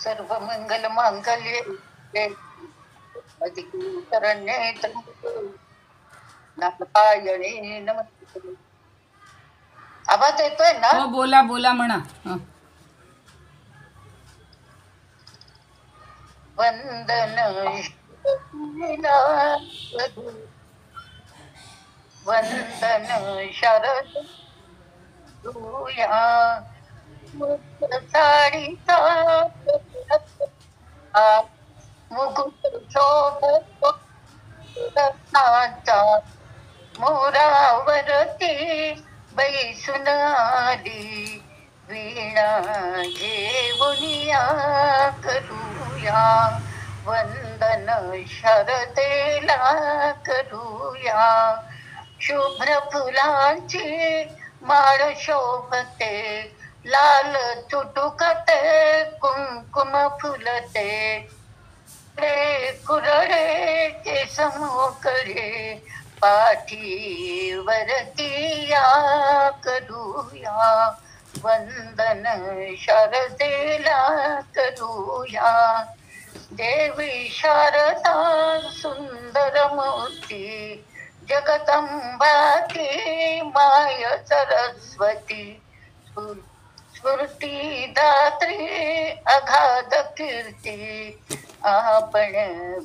सर्व मंगल मांगल्ये शरण्ये त्र्यंबके नारायणी नमस्ते. आवाज येतोय ना? हो, बोला बोला म्हणा. वंदन वंदन शरद तुया साडीचा मुकुट शोभतो रत्नाचा मोरावरती बैसून आली वीणा घेऊनिया करूया वंदन शरदेला करूया. शुभ्र फुलांची माळ शोभते लाल चुटुकते कुंकुम फुलते कुरडे केस मोकळे पाठीवरती या करूया वंदन शारदेला करूया. देवी शारदा सुंदर मूर्ती जगदंबा की माय सरस्वती स्फूर्ती दात्री अगाध कीर्ती आपण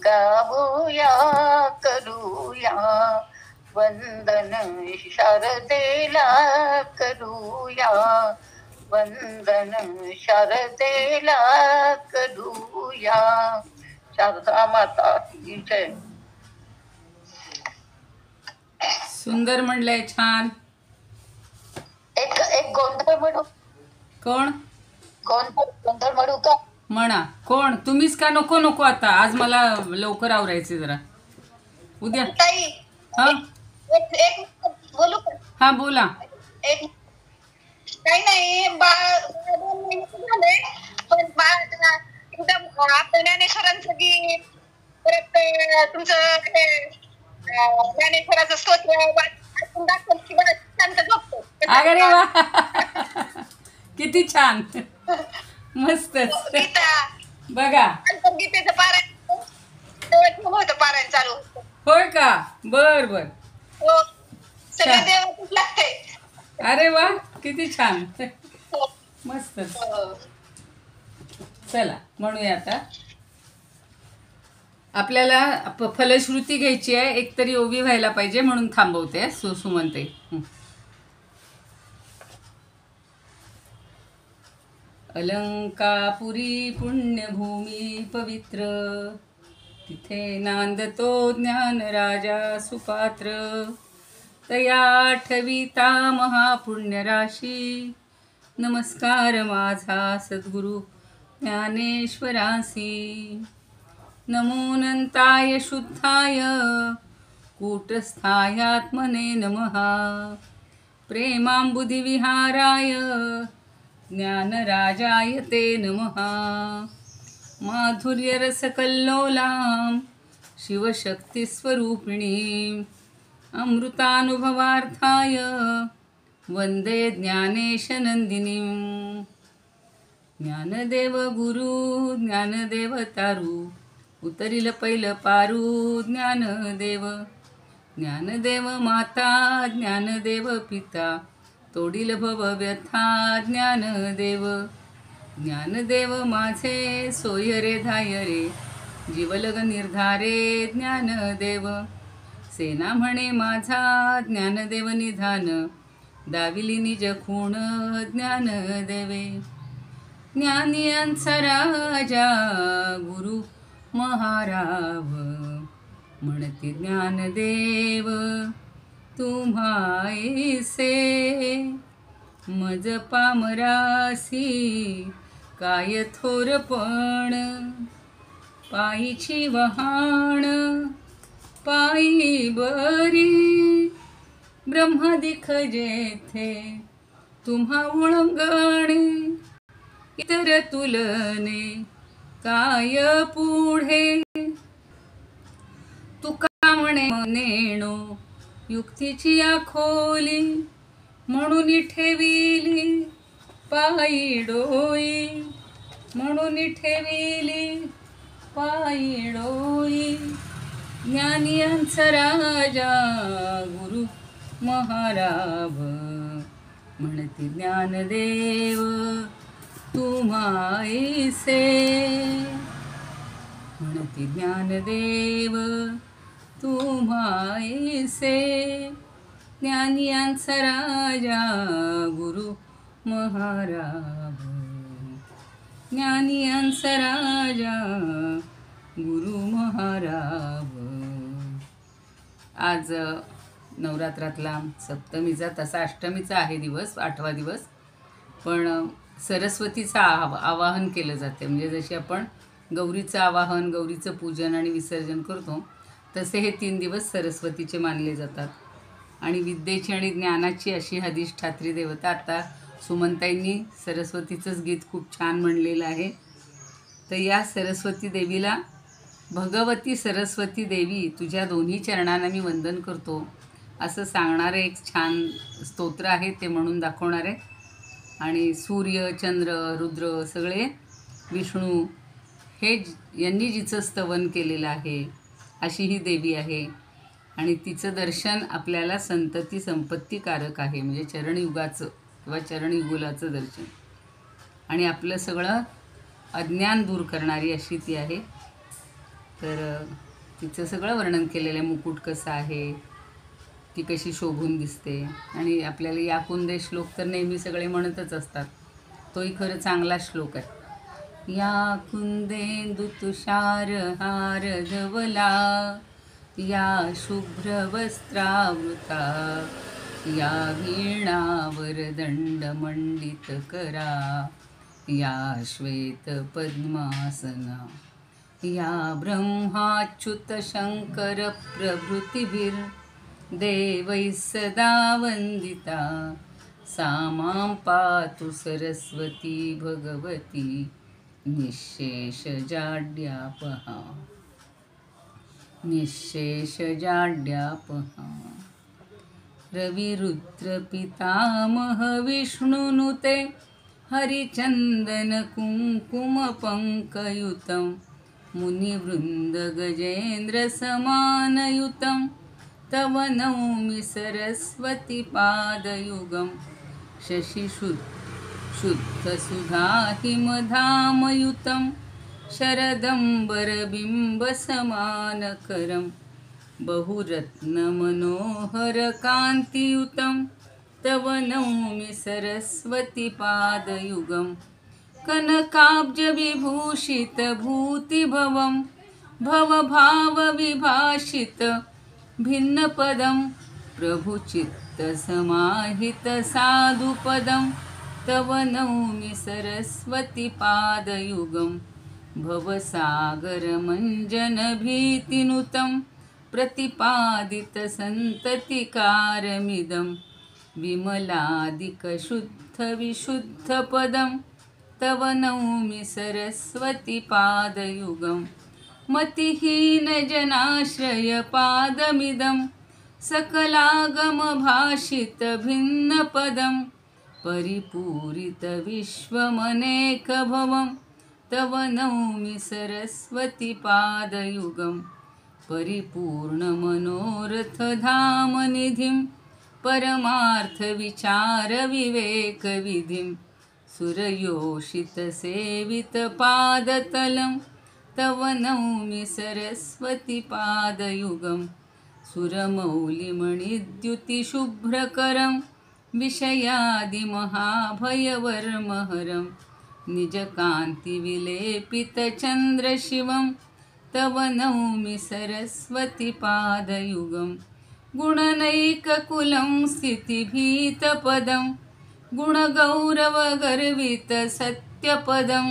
गाऊया करूया वंदन शारदेला करूया वंदन शारदेला करूया. शारदा माता की जय. सुंदर म्हणलंय, छान. एक एक गोंधळ म्हणू. कोण? गोंधळ म्हणू का? म्हणा. कोण? तुम्हीच का? नको नको, आता आज मला लवकर आवरायचे जरा. उद्या. हा एक बोलू का? हा बोला. एक काही नाही, बाळ 2 महिने झाले पण बाळ एकदम आपल्या ज्ञानेश्वरांचं गीत परत तुमचं ज्ञानेश्वराचं स्तोत्र वाचून दाखवलं की बरं शांत झोपतो. अरे वा, किती छान, मस्त. बघा, गीतेचं पारायण होतं, पारायण चालू होतं. होय का? बर बर. हो, सगळं देवाचंच लागतंय. अरे वा, किती छान, मस्त. चला म्हणूया आता. आपल्याला फलश्रुती घ्यायची आहे, एकतरी ओवी व्हायला पाहिजे म्हणून थांबवते. सुमनते. अलंकापुरी पुण्यभूमी पवित्र, तिथे नांदतो ज्ञान राजा सुपात्र. तया ठविता महापुण्य राशी, नमस्कार माझा सद्गुरु ज्ञानेश्वरासी. नमोऽनंताय शुद्धाय कूटस्थायात्मने नमः. प्रेमांबुधिविहाराय ज्ञानराजाय ते नमः. माधुर्यरसकल्लोलां शिवशक्तिस्वरूपिणीं, अमृतानुभवार्थाय वंदे ज्ञानेशनंदिनीं. ज्ञानदेव गुरु ज्ञानदेव तारू, उतरिल पैल पारू ज्ञानदेव. ज्ञानदेव माता ज्ञानदेव पिता, तोडील भव व्यथा ज्ञानदेव. ज्ञानदेव माझे सोय रे धाय रे, जीवलग निर्धारे ज्ञानदेव. सेना म्हणे माझा ज्ञानदेव निधान, दाविली निज खूण ज्ञानदेवे. ज्ञानियांचा राजा गुरु महाराव, म्हणते ज्ञानदेव तुम्हाईसे. मज पामरासी काय थोरपण, पायीची वहाण पायी बरी. ब्रह्मदिख जेथे तुम्हा उळंगणे, इतर तुलने काय पुढे. तुका म्हणे नेणो युक्तीची आखोली, म्हणून ठेविली पायी डोई. म्हणून ठेविली पायी डोई, ज्ञानियांचा राजा गुरु महाराभ, म्हणती ज्ञानदेव तू माईसे, म्हणती ज्ञानदेव तू माईसे, ज्ञानियांचा राजा गुरु महाराभ, ज्ञानियांचा राजा गुरु महाराभ. आज नवरात्रातला सप्तमीचा तसा अष्टमीचा आहे दिवस, 8वा दिवस, पण सरस्वतीचं आवाहन केलं जाते. म्हणजे जशी आपण गौरीचं आवाहन, गौरीचं पूजन आणि विसर्जन करतो, तसे हे 3 दिवस सरस्वतीचे मानले जातात. आणि विद्येची आणि ज्ञानाची अशी अधिष्ठात्री देवता. आता सुमनताईंनी सरस्वतीचंच गीत खूप छान म्हणलेलं आहे. तर या सरस्वती देवीला, भगवती सरस्वती देवी तुझ्या दोन्ही चरणांना मी वंदन करतो, असं सांगणारं एक छान स्तोत्र आहे, ते म्हणून दाखवणार आहे. आणि सूर्य, चंद्र, रुद्र सगळे विष्णू हे यांनी जिचं स्तवन केलेलं आहे अशी ही देवी आहे. आणि तिचं दर्शन आपल्याला संतती संपत्तीकारक आहे. म्हणजे चरणयुगाचं किंवा चरणयुगुलाचं दर्शन, आणि आपलं सगळं अज्ञान दूर करणारी अशी ती आहे. तर तिचं सगळं वर्णन केलेलं आहे. मुकुट कसा आहे, ती कशी शोभून दिसते. आणि आपल्याला या कुंदे श्लोक तर नेहमी सगळे म्हणतच असतात, तोही खरं चांगला श्लोक आहे. या कुंदेंदु तुषार हार धवला, या शुभ्र वस्त्रावृता, या वीणावर दंड मंडित करा, या श्वेत पद्मासना, या ब्रह्माच्युत शंकर प्रभृतिभिर देवैः सदा वंदिता, सा मां पातु सरस्वती भगवती निःशेष जाड्यापहा, निःशेष जाड्यापहा. रविरुद्र पितामह विष्णुनुते, हरिचंदन कुंकुम पंकयुतं, मुनिवृंद गजेंद्र समानयुतं, तव नौमि सरस्वती पादयुगं, शशिशुद्ध सुधा हिमधामयुतं, शरदंबर समानकरं, बहुरत्न मनोहर कांतियुतं, तव नौमि सरस्वती पादयुगं, कनकाब्ज विभूषित भूतिभवं, भवभाव विभाषित भिन्नपदं, प्रभुचित्त समाहित साधुपदं, तव नौमि सरस्वती पादयुगं, भवसागरमञ्जन भीतिनुतं, प्रतिपादित सन्ततिकारमिदं, विमलादिकशुद्ध विशुद्धपदं, तव नौमि सरस्वती पादयुगं, मतिहीनजनाश्रय पादमिदं, सकलागमभाषित भिन्नपदं, परिपूरित विश्वमनेकभवं, तव नौमि सरस्वती पादयुगं, परिपूर्णमनोरथधामनिधिं, परमार्थविचारविवेकविधिं, सुरयोषितसेवितपादतलं, तव नौमि सरस्वती पादयुगं, सुरमौलिमणिद्युतिशुभ्रकरं, विषयादिमहाभयवर्महरं, निजकान्तिविलेपितचन्द्रशिवं, तव नौमि सरस्वती पादयुगं, गुणनैककुलं स्थितिभीतपदं, गुणगौरवगर्वितसत्यपदं,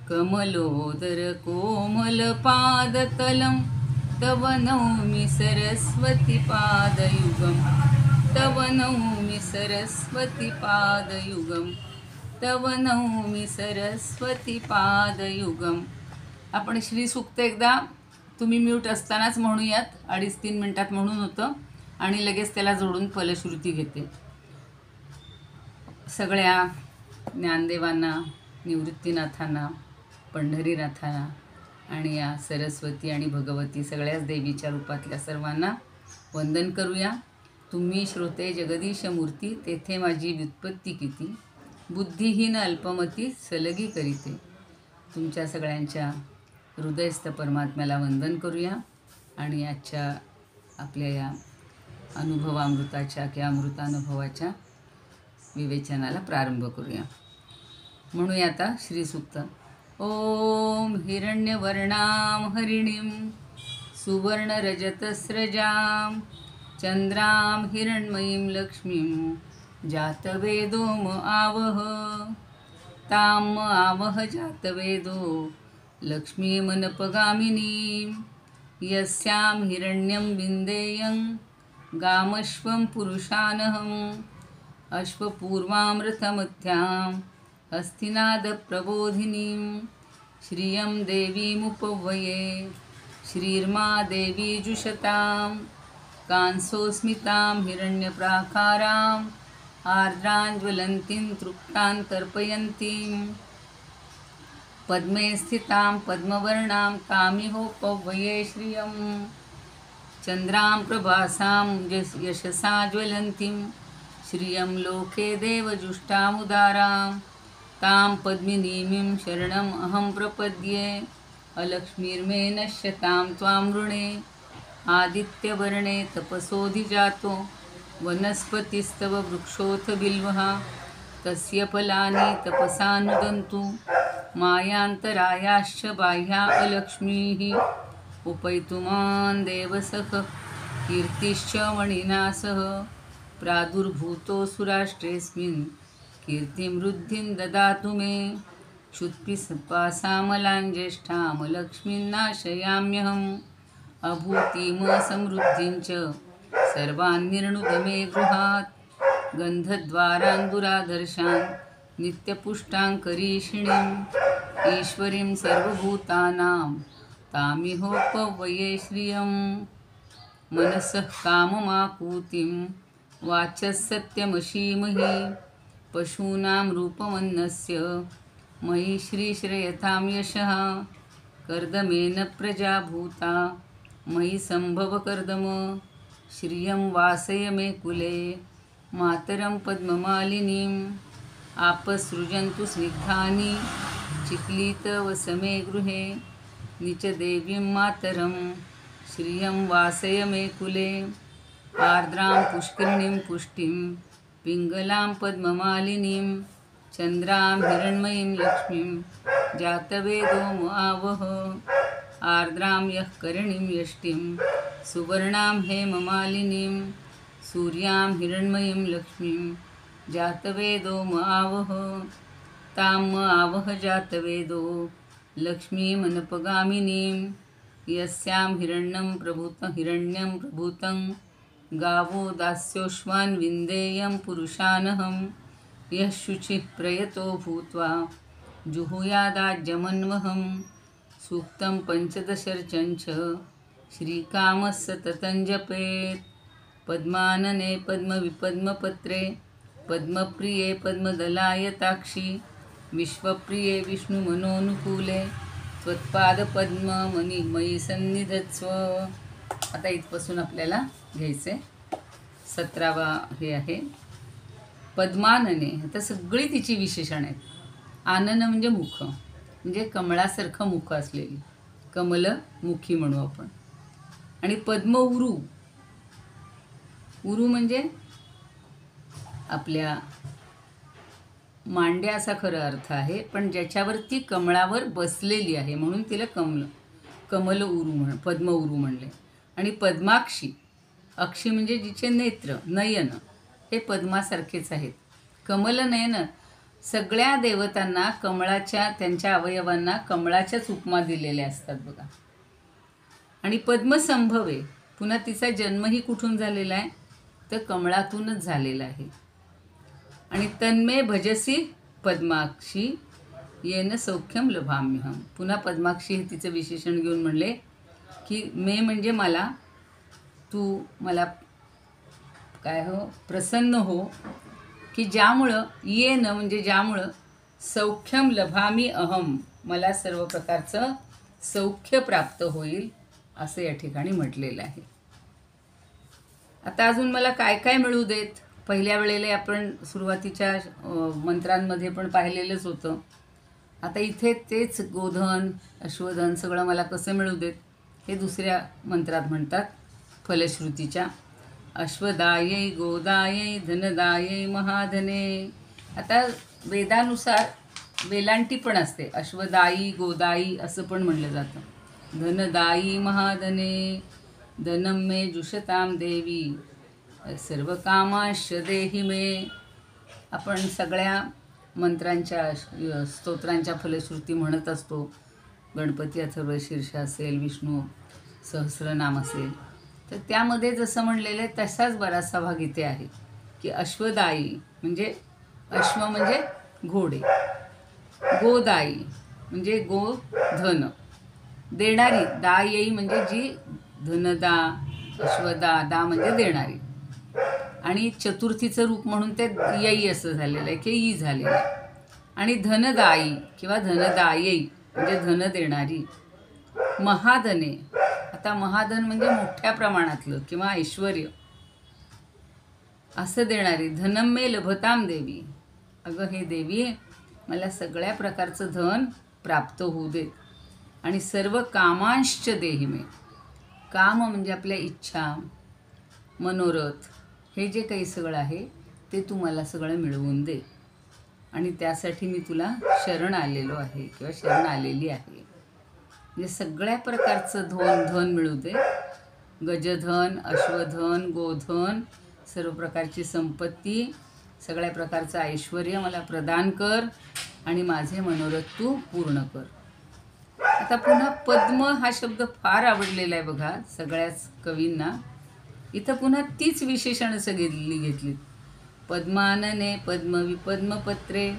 कमलोदर कोमलपादतलं, तव नौमि सरस्वती पादयुगं, तव नौमि सरस्वती पादयुगं, तव नौमि सरस्वती पादयुगं. आपण श्रीसूक्त एकदा तुम्ही म्यूट असतानाच म्हणूयात. 2.5-3 मिनिटात म्हणून होतं आणि लगेच त्याला जोडून फलश्रुती घेते. सगळ्या ज्ञानदेवांना, निवृत्तीनाथांना पंढरीनाथाला आणि या सरस्वती आणि भगवती सगळ्याच देवीच्या रूपातल्या सर्वांना वंदन करूया. तुम्ही श्रोते जगदीश मूर्ती, तेथे माझी व्युत्पत्ती किती. बुद्धिहीन अल्पमती सलगी करीते. तुमच्या सगळ्यांच्या हृदयस्थ परमात्म्याला वंदन करूया आणि आजच्या आपल्या या अनुभवामृताच्या किंवा अमृतानुभवाच्या विवेचनाला प्रारंभ करूया. म्हणूया आता श्रीसूक्त. ओम हिरण्यवर्णां हरिणीं सुवर्णरजतस्रजां चंद्रां हिरण्मयीं लक्ष्मीं जातवेदोम आवह. ताम आवह जातवेदो लक्ष्मीमनपगामिनीं यस्यां हिरण्यं विन्देयं गामश्वं पुरुषानहम् अश्वपूर्वामृतमध्यां हस्तिनादप्रबोधिनीं श्रियं देवीमुपवये. श्रीर्मा देवी जुषतां कांसोस्मितां हिरण्यप्राकाराम् आर्द्राञ्ज्वलन्तीं तृप्तां तर्पयन्तीं पद्मे स्थितां पद्मवर्णां तामिहोपवये. श्रियं चन्द्रां प्रभासां यशसा ज्वलन्तीं श्रियं लोके देवजुष्टामुदारां तां पद्मिनीमिं शरणम् अहं प्रपद्ये. अलक्ष्मीर्मे नश्यतां त्वां वृणे आदित्यवर्णे तपसोऽधिजातो वनस्पतिस्तव वृक्षोऽथ बिल्वः तस्य फलानि तपसा नुदन्तु. मायान्तरायाश्च बाह्या अलक्ष्मीः उपैतुमान् देवसख कीर्तिश्च मणिना सह प्रादुर्भूतोऽसुराष्ट्रेऽस्मिन् कीर्तिं वृद्धिं ददातु मे. क्षुत्पिपासामलां ज्येष्ठामलक्ष्मीं नाशयाम्यहम् अभूतिमसमृद्धिं च सर्वान् निर्णुद मे गृहात्. गन्धद्वारान् दुराधर्षान् नित्यपुष्टां करीषिणीम् ईश्वरीं सर्वभूतानां तामिहोपवये. श्रियं मनसः काममाकूतिं वाचः सत्यमशीमहि पशूनां रूपमन्नस्य मयि श्रीश्रयतां यशः. कर्दमेन प्रजा भूता मयि सम्भव कर्दम. श्रियं वासय मे कुले मातरं पद्ममालिनीम् आपसृजन्तु स्निग्धानि चिक्लीतवसमे गृहे. निचदेवीं मातरं श्रियं वासय मे कुले. आर्द्रां पुष्करिणीं पुष्टिं पिङ्गलां पद्ममालिनीं चन्द्रां हिरण्मयीं लक्ष्मीं जातवेदोम आवह. आर्द्रां यः करिणीं यष्टिं सुवर्णां हेममालिनीं सूर्यां हिरण्मयीं लक्ष्मीं जातवेदोम आवह. ताम आवह जातवेदो लक्ष्मीमनपगामिनीं यस्यां हिरण्यं प्रभूतं गावो दास्योश्वान् विन्देयं पुरुषानहम्. यः शुचिः प्रयतो भूत्वा जुहुयादाज्यमन्वहम्. सूक्तं पञ्चदशर्चञ्च श्रीकामः सततं जपेत्. पद्मानने पद्मविपद्मपत्रे पद्मप्रिये पद्मदलायताक्षी विश्वप्रिये विष्णुमनोनुकूले त्वत्पादपद्ममणि मयि सन्निधत्स्व. आता इथपासून आपल्याला घ्यायचे 17वा हे आहे पद्मानने. आता सगळी तिची विशेषण आहेत. आनन म्हणजे मुख, म्हणजे कमळासारखं मुख असलेली, कमलमुखी म्हणू आपण. आणि पद्म उरू, उरू म्हणजे आपल्या मांड्या असा खरा अर्थ आहे, पण ज्याच्यावरती कमळावर बसलेली आहे म्हणून तिला कमल उरू पद्म उरू म्हणले. आणि पद्माक्षी, अक्षी म्हणजे जिचे नेत्र नयन हे पद्मासारखेच आहेत. कमलनयन सगळ्या देवतांना कमळाच्या, त्यांच्या अवयवांना कमळाच्याच उपमा दिलेल्या असतात बघा. आणि पद्मसंभवे, पुन्हा तिचा जन्मही कुठून झालेला आहे तर कमळातूनच झालेला आहे. आणि तन्मे भजसी पद्माक्षी येन सौख्यम लभाम्यहम. पुन्हा पद्माक्षी हे तिचं विशेषण घेऊन म्हणले की मे म्हणजे मला, तू मला काय हो प्रसन्न हो, की ज्यामुळं येन म्हणजे ज्यामुळं सौख्यम लभामी अहम मला सर्व प्रकारचं सौख्य प्राप्त होईल असं या ठिकाणी म्हटलेलं आहे. आता अजून मला काय काय मिळू देत. पहिल्या वेळेला आपण सुरुवातीच्या मंत्रांमध्ये पण पाहिलेलंच होतं. आता इथे तेच गोधन अश्वधन सगळं मला कसं मिळू देत हे दुसऱ्या मंत्रात म्हणतात फलश्रुतीच्या. अश्वदायै गोदायै धनदायै महाधने. आता वेदानुसार वेलांटी पण असते. अश्वदायी गोदायी असं पण म्हणलं जातं. धनदायी महाधने धनम मे जुषताम देवी सर्व कामाश्च देहि मे. आपण सगळ्या मंत्रांच्या स्तोत्रांच्या फलश्रुती म्हणत असतो. गणपती अथर्वशीर्ष असेल, विष्णू सहस्रनाम असेल, तर त्यामध्ये जसं म्हणलेलं आहे तसाच बराचसा भाग इथे आहे की अश्वदायी म्हणजे अश्व म्हणजे घोडे, गोदायी म्हणजे गोधन, देणारी दायी म्हणजे जी धनदा, अश्वदा दा म्हणजे देणारी, आणि चतुर्थीचं रूप म्हणून ते यई असं झालेलं आहे की ई झालेलं आहे. आणि धनदायी किंवा धनदायी म्हणजे धन देणारी. महाधने, आता महाधन म्हणजे मोठ्या प्रमाणातलं किंवा ऐश्वर्य असं देणारी. धनम मे लभताम देवी. अगं हे देवी मला सगळ्या प्रकारचं धन प्राप्त होऊ देत. आणि सर्व कामांश्च देहि मे. काम म्हणजे आपल्या इच्छा, मनोरथ, हे जे काही सगळं आहे ते तू मला सगळं मिळवून दे. आणि त्यासाठी मी तुला शरण आलेलो आहे किंवा शरण आलेली आहे. म्हणजे सगळ्या प्रकारचं धन मिळू दे. गजधन, अश्वधन, गोधन, सर्व प्रकारची संपत्ती, सगळ्या प्रकारचं ऐश्वर्य मला प्रदान कर आणि माझे मनोरथ तू पूर्ण कर. आता पुन्हा पद्म हा शब्द फार आवडलेला आहे बघा सगळ्याच कवींना. इथं पुन्हा तीच विशेषणं सगळी घेतलीत. पद्मानने पद्मविपद्मपत्रे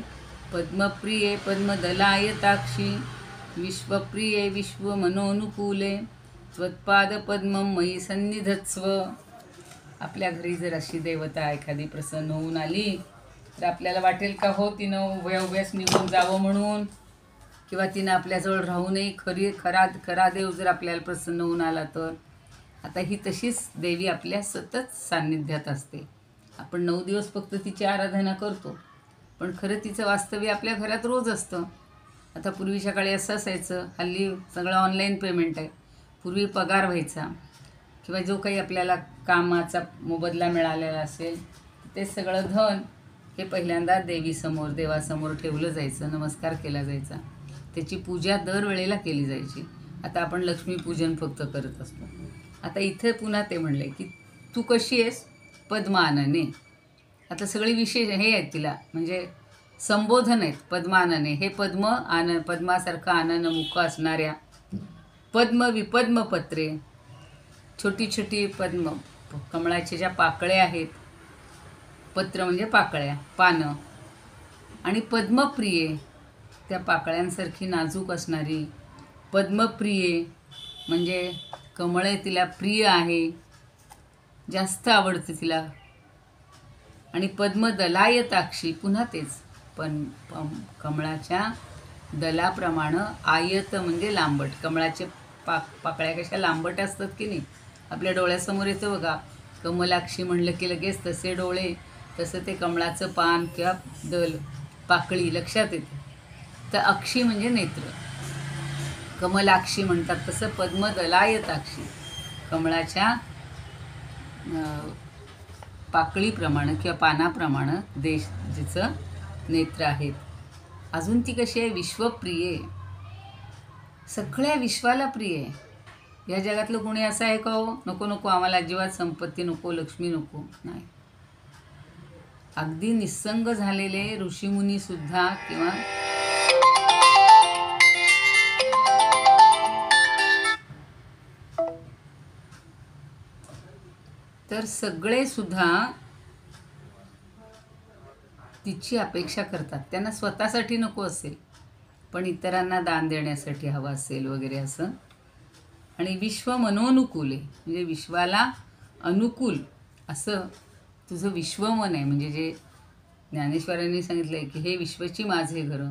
पद्मप्रिये पद्मदलायताक्षी विश्वप्रिये विश्वमनोनुकूले त्वत्पादपद्मं मयि सन्निधत्स्व. आपल्या घरी जर अशी देवता एखादी प्रसन्न होऊन आली तर आपल्याला वाटेल का हो तिनं उभ्या उभ्याच निघून जावं म्हणून, किंवा तिनं आपल्याजवळ राहू नये. खरा देव जर आपल्याला प्रसन्न होऊन आला तर. आता ही तशीच देवी आपल्या सतत सान्निध्यात असते. आपण 9 दिवस फक्त तिची आराधना करतो, पण खरं तिचं वास्तव्य आपल्या घरात रोज असतं. आता पूर्वीच्या काळी असं असायचं, हल्ली सगळं ऑनलाईन पेमेंट आहे. पूर्वी पगार व्हायचा किंवा जो काही आपल्याला कामाचा मोबदला मिळालेला असेल ते सगळं धन हे पहिल्यांदा देवासमोर ठेवलं जायचं, नमस्कार केला जायचा, त्याची पूजा दरवेळेला केली जायची. आता आपण लक्ष्मीपूजन फक्त करत असतो. आता इथे पुन्हा ते म्हणले की तू कशी आहेस पद्मानने. आता सगळी विशेष हे आहेत तिला, म्हणजे संबोधन आहेत पद्मानने. हे पद्मासारखं आनन मुख असणाऱ्या पद्म विपद्मपत्रे, छोटी छोटी पद्म कमळाच्या ज्या पाकळ्या आहेत, पत्र म्हणजे पाकळ्या, पानं, आणि पद्मप्रिये त्या पाकळ्यांसारखी नाजूक असणारी. पद्मप्रिये म्हणजे कमळे तिला प्रिय आहे, जास्त आवडते तिला. आणि पद्मदलायताक्षी, पुन्हा तेच पण कमळाच्या दलाप्रमाणे. आयत म्हणजे लांबट. कमळाचे पाकळ्या कशा लांबट असतात की नाही, आपल्या डोळ्यासमोर येतं बघा. कमलाक्षी म्हणलं की लगेच तसे डोळे, तसं ते कमळाचं पान किंवा दल पाकळी लक्षात येते. तर अक्षी म्हणजे नेत्र, कमलाक्षी म्हणतात. तसं पद्मदलायताक्षी कमळाच्या पाकळीप्रमाणे किंवा पानाप्रमाणे जिचं नेत्र आहेत. अजून ती कशी आहे विश्वप्रिये, सगळ्या विश्वाला प्रिय आहे. या जगातलं कोणी असं आहे का हो नको नको आम्हाला अजिबात संपत्ती नको, लक्ष्मी नको, नाही. अगदी निस्संग झालेले ऋषीमुनी सुद्धा किंवा तर सगळे सुद्धा तिची अपेक्षा करतात. त्यांना स्वतःसाठी नको असेल पण इतरांना दान देण्यासाठी हवं असेल वगैरे असं. आणि विश्व मनोनुकूल आहे म्हणजे विश्वाला अनुकूल असं तुझं विश्वमन आहे. म्हणजे जे ज्ञानेश्वरांनी सांगितलं आहे की हे विश्वची माझे घरं,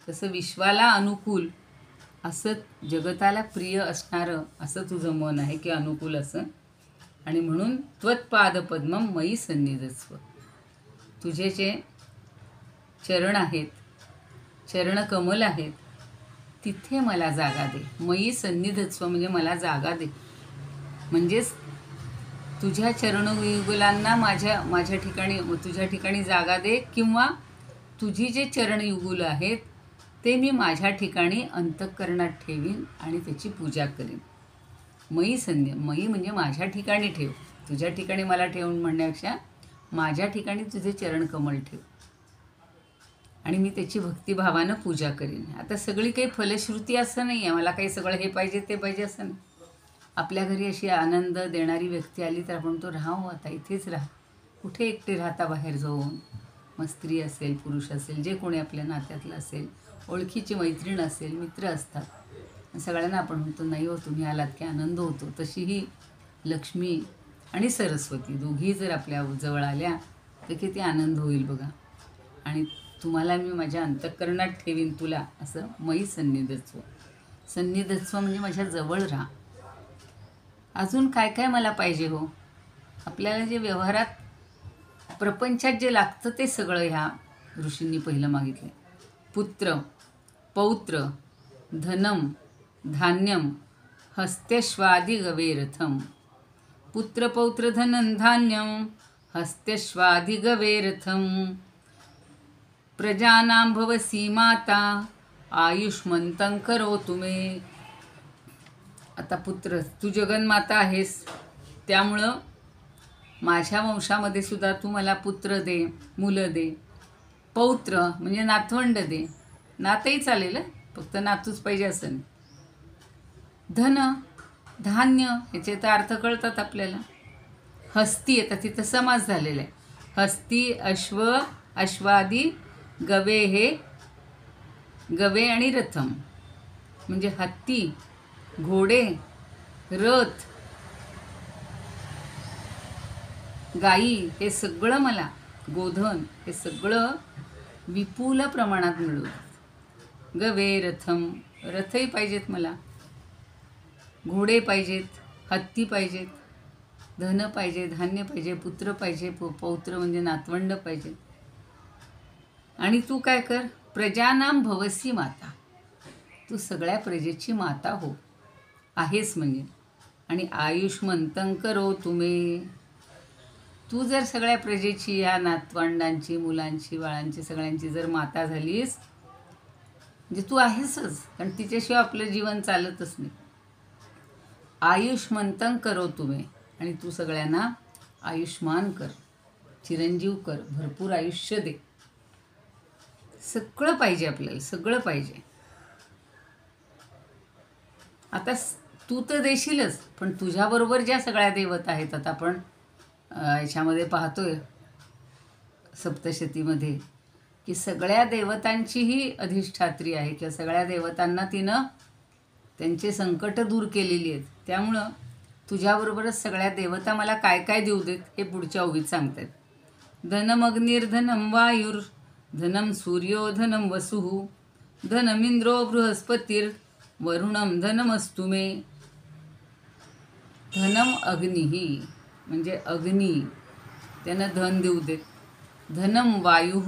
तसं विश्वाला अनुकूल असं, जगताला प्रिय असणारं असं तुझं मन आहे की अनुकूल असं. आणि म्हणून त्वत्पादपद्मं मयी सन्निधत्स्व, तुझे जे चरण आहेत, चरणकमल आहेत, तिथे मला जागा दे. मयी सन्निधत्स्व म्हणजे मला जागा दे. म्हणजेच तुझ्या चरणयुगुलांना माझ्या ठिकाणी, तुझ्या ठिकाणी जागा दे, किंवा तुझी जे चरणयुगुल आहेत ते मी माझ्या ठिकाणी अंतःकरणात ठेवीन आणि त्याची पूजा करीन. मयी म्हणजे माझ्या ठिकाणी ठेव. तुझ्या ठिकाणी मला ठेवून म्हणण्यापेक्षा माझ्या ठिकाणी तुझे चरणकमल ठेव आणि मी त्याची भक्तिभावानं पूजा करीन. आता सगळी काही फलश्रुती असं नाही आहे, मला काही सगळं हे पाहिजे ते पाहिजे असं नाही. आपल्या घरी अशी आनंद देणारी व्यक्ती आली तर आपण तो राहावं, आता इथेच राहा, कुठे एकटे राहता बाहेर जाऊन. मग स्त्री असेल, पुरुष असेल, जे कोणी आपल्या नात्यातलं असेल, ओळखीची मैत्रीण असेल, मित्र असतात, सगळ्यांना आपण म्हणतो नाही हो तुम्ही आलात की आनंद होतो. तशी ही लक्ष्मी आणि सरस्वती दोघी जर आपल्या जवळ आल्या तर किती आनंद होईल बघा. आणि तुम्हाला मी माझ्या अंतःकरणात ठेवीन तुला, असं मयी सन्निधत्स्व. सन्निधत्स्व म्हणजे माझ्या जवळ राहा. अजून काय काय मला पाहिजे हो? आपल्याला जे व्यवहारात प्रपंचात जे लागतं ते सगळं ह्या ऋषींनी पहिलं मागितलं. पुत्र पौत्र धनम धान्यम हस्त्यश्वादी गवेरथम. पुत्र पौत्र धनं धान्यम हस्त्यश्वादी गवेरथम. प्रजानां भवसी माता आयुष्मंतं करोतु मे. आता पुत्र, तू जगन्माता आहेस, त्यामुळं माझ्या वंशामध्ये सुद्धा तू मला पुत्र दे, मुलं दे. पौत्र म्हणजे नातवंड दे, नातही चालेल, फक्त नातूच पाहिजे असं नाही. धन धान्य ह्याचे तर अर्थ कळतात आपल्याला. हस्ती, आता तिथं समास झालेला आहे. हस्ती अश्व, अश्वादी, गवे, हे गवे आणि रथम म्हणजे हत्ती, घोडे, रथ, गाई, हे सगळं मला, गोधन, हे सगळं विपुल प्रमाणात मिळू. गवे रथम, रथही पाहिजेत मला, घोडे पाहिजेत, हत्ती पाहिजेत, धन पाहिजे, धान्य पाहिजे, पुत्र पाहिजे, पौत्र म्हणजे नातवंड पाहिजे. आणि तू काय कर, प्रजानां भवसी माता, तू सगळ्या प्रजेची माता हो, आहेस म्हणजे. आणि आयुष्मंतं करोतु मे, तू जर सगळ्या प्रजेची, ह्या नातवंडांची, मुलांची, बाळांची, सगळ्यांची जर माता झालीस म्हणजे तू आहेसच, कारण तिच्याशिवाय आपलं जीवन चालतच नाही. आयुष्मंतं करोतु मे, आणि तू सगळ्यांना आयुष्मान कर, चिरंजीव कर, भरपूर आयुष्य दे. सगळं पाहिजे आपल्याला, सगळं पाहिजे. आता तू तर देशीलच, पण तुझ्याबरोबर ज्या सगळ्या देवता आहेत, आता आपण याच्यामध्ये पाहतोय सप्तशतीमध्ये की सगळ्या देवतांचीही अधिष्ठात्री आहे, किंवा सगळ्या देवतांना तिनं त्यांचे संकट दूर केलेली आहेत. त्यामुळं तुझ्याबरोबरच सगळ्या देवता मला काय काय देऊ देत हे पुढच्या ओवीत सांगतात. धनमग्निर्धनं वायुर धनं सूर्यो धनं वसुः धनमिंद्रो बृहस्पतिर्वरुणं धनमस्तु मे. धनम अग्निही म्हणजे अग्नी, त्यानं धन देऊ देत. धनम वायुः,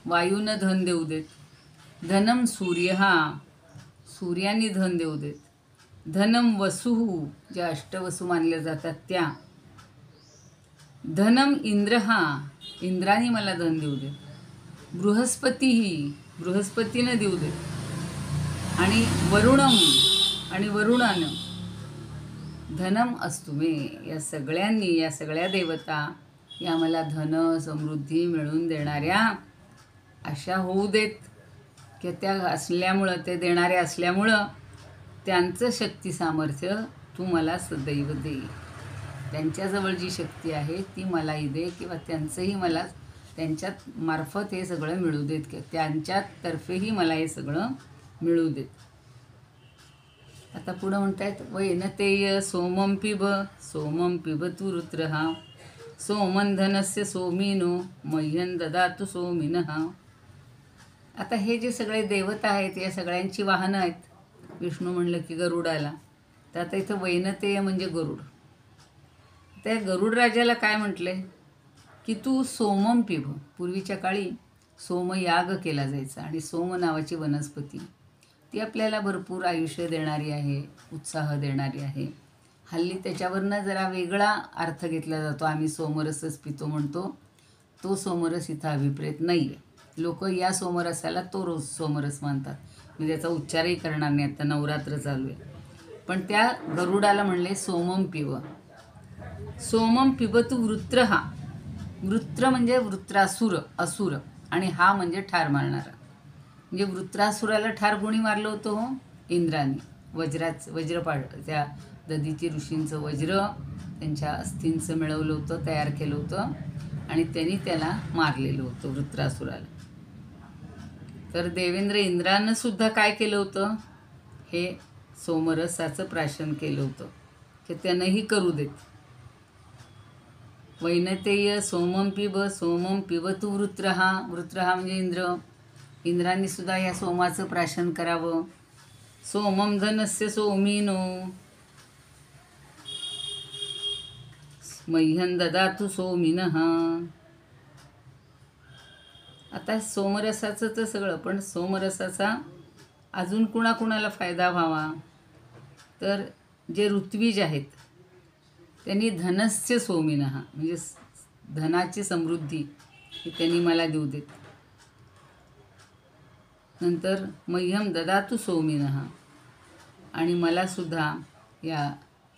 वायूनं धन देऊ देत. धनम सूर्य, सूर्याने धन देऊ देत. धनम वसुः, ज्या अष्टवसू मानल्या जातात त्या. धनम इंद्र, इंद्राने मला धन देऊ देत. बृहस्पतीही, बृहस्पतीनं देऊ देत. आणि वरुणम, आणि वरुणानं. धनम अस्तु मे, या सगळ्यांनी, या सगळ्या देवता या मला धन समृद्धी मिळवून देणाऱ्या अशा होऊ देत, की त्या असल्यामुळं, ते देणाऱ्या असल्यामुळं त्यांचं शक्ती सामर्थ्य तू मला सदैव दे. त्यांच्याजवळ जी शक्ती आहे ती मलाही दे, किंवा त्यांचंही मला, त्यांच्यात मार्फत हे सगळं मिळू देत, की त्यांच्यातर्फेही मला हे सगळं मिळू देत. आता पुढं म्हणतायत वैनतेय सोमं पिब तु रुद्रः सोमं धनस्य सोमिनो मह्यं ददातु सोमिनः. आता हे जे सगळे देवता आहेत या सगळ्यांची वाहनं आहेत. विष्णू म्हणलं की गरुडाला, तर आता इथं वैनतेय म्हणजे गरुड. त्या गरुड राजाला काय म्हटले की तू सोमम पिभ. पूर्वीच्या काळी सोमयाग केला जायचा आणि सोम नावाची वनस्पती ती आपल्याला भरपूर आयुष्य देणारी आहे, उत्साह देणारी आहे. हल्ली त्याच्यावरनं जरा वेगळा अर्थ घेतला जातो. आम्ही सोमरसच पितो म्हणतो. तो सोमरस इथं अभिप्रेत नाही आहे. लोक या सोमरसाला तो रोज सोमरस मानतात. मी त्याचा उच्चारही करणार नाही, आता नवरात्र चालू आहे. पण त्या गरुडाला म्हणले सोमम पिब. सोमम पिबतु वृत्र. हा वृत्र म्हणजे वृत्रासुर, असुर, आणि हा म्हणजे ठार मारणारा. म्हणजे वृत्रासुराला ठार कोणी मारलं होतं हो? इंद्राने. वज्रपाड त्या दधीची ऋषींचं वज्र त्यांच्या अस्थींचं मिळवलं होतं, तयार केलं होतं आणि त्यांनी त्याला मारलेलं होतं वृत्रासुराला. तर देवेंद्र इंद्रानं सुद्धा काय केलं होतं? हे सोमरसाचं प्राशन केलं होतं की त्यानंही करू देत. वैनतेय सोमम पिब. सोमम पिबतु वृत्रहा. वृत्रहा म्हणजे इंद्र. इंद्रांनी सुद्धा या सोमाचं प्राशन करावं. सोमम धनस्य सोमिनो मह्यं ददातु सोमिनः. आता सोमरसाचं तर सगळं, पण सोमरसाचा अजून कुणाकुणाला फायदा व्हावा, तर जे ऋत्विज आहेत त्यांनी धनस्य सोमिनः म्हणजे धनाची समृद्धी ही त्यांनी मला देऊ देत. नंतर मह्यम ददातु सोमिनः, आणि मलासुद्धा या